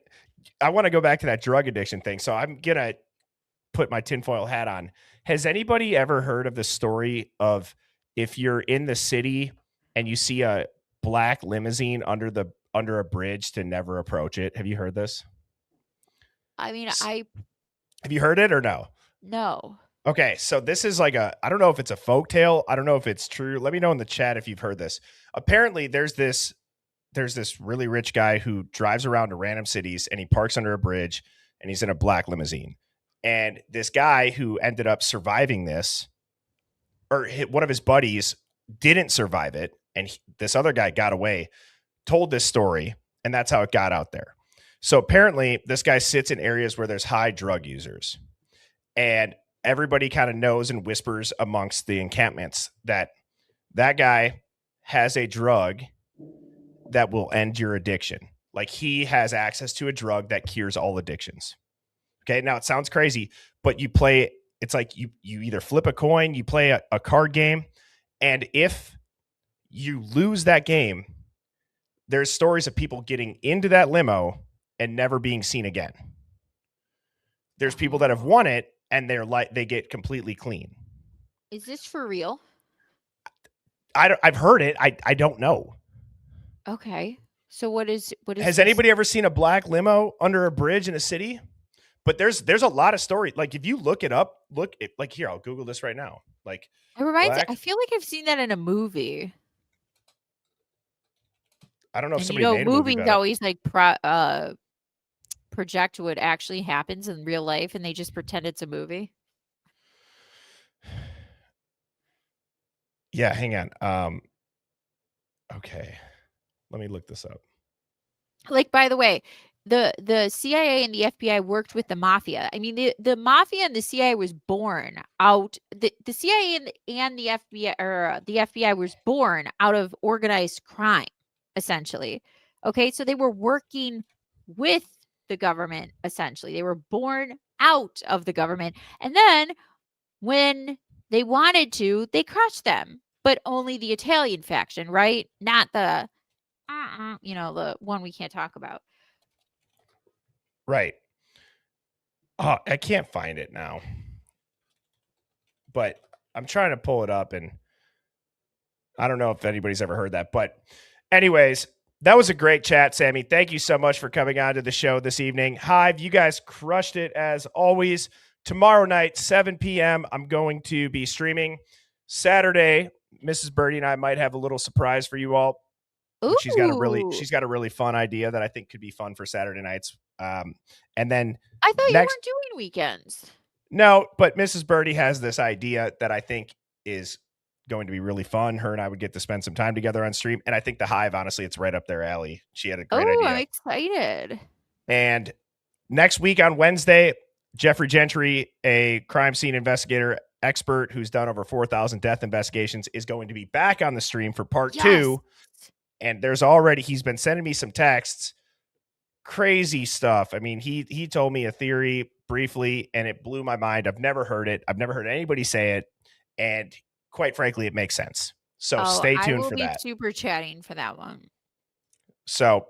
I want to go back to that drug addiction thing. So I'm going to put my tinfoil hat on. Has anybody ever heard of the story of if you're in the city and you see a black limousine under a bridge to never approach it? Have you heard this? I mean, have you heard it or no? No. Okay, so this is like I don't know if it's a folktale. I don't know if it's true. Let me know in the chat if you've heard this. Apparently, there's this really rich guy who drives around to random cities and he parks under a bridge and he's in a black limousine. And this guy who ended up surviving this, or one of his buddies didn't survive it, and this other guy got away, told this story, and that's how it got out there. So apparently, this guy sits in areas where there's high drug users, and everybody kind of knows and whispers amongst the encampments that guy has a drug that will end your addiction. Like he has access to a drug that cures all addictions. Okay, now it sounds crazy, but you play, it's like you either flip a coin, you play a card game, and if you lose that game, there's stories of people getting into that limo and never being seen again. There's people that have won it and they get completely clean. Is this for real? I've heard it. I don't know. Okay. So what is Has anybody ever seen a black limo under a bridge in a city? But there's a lot of stories. Like if you look it up, like here, I'll Google this right now. Like it reminds me, I feel like I've seen that in a movie. I don't know if somebody made a movie movies about always like project what actually happens in real life and they just pretend it's a movie. Yeah, hang on. Okay. Let me look this up. Like, by the way, the CIA and the FBI worked with the mafia. I mean, the mafia and the CIA was born out. The CIA and the FBI, or the FBI, was born out of organized crime, essentially. Okay, so they were working with the government. Essentially, they were born out of the government, and then when they wanted to, they crushed them, but only the Italian faction, right? Not the the one we can't talk about. Right. Oh, I can't find it now. But I'm trying to pull it up, and I don't know if anybody's ever heard that. But anyways, that was a great chat, Sammy. Thank you so much for coming on to the show this evening. Hive, you guys crushed it as always. Tomorrow night, 7 p.m., I'm going to be streaming. Saturday, Mrs. Birdie and I might have a little surprise for you all. Ooh. She's got a really fun idea that I think could be fun for Saturday nights. And then I thought you weren't doing weekends. No, but Mrs. Birdie has this idea that I think is going to be really fun. Her and I would get to spend some time together on stream. And I think the Hive, honestly, it's right up their alley. She had a great idea. I'm excited. And next week on Wednesday, Jeffrey Gentry, a crime scene investigator expert who's done over 4,000 death investigations, is going to be back on the stream for part 2. And he's been sending me some texts. Crazy stuff. I mean, he told me a theory briefly, and it blew my mind. I've never heard it. I've never heard anybody say it. And quite frankly, it makes sense. So stay tuned for that. I will be super chatting for that one. So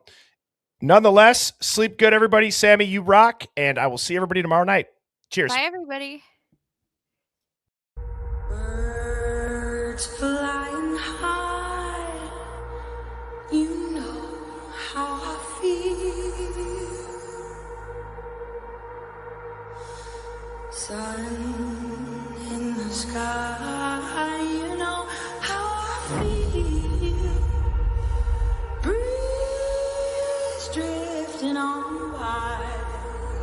nonetheless, sleep good, everybody. Sammy, you rock. And I will see everybody tomorrow night. Cheers. Bye, everybody. Birds flying high, you know how I feel. Sun in the sky, you know how I feel. Breeze drifting on by,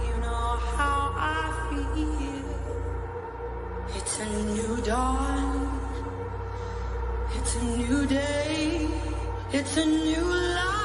you know how I feel. It's a new dawn, it's a new day, it's a new life.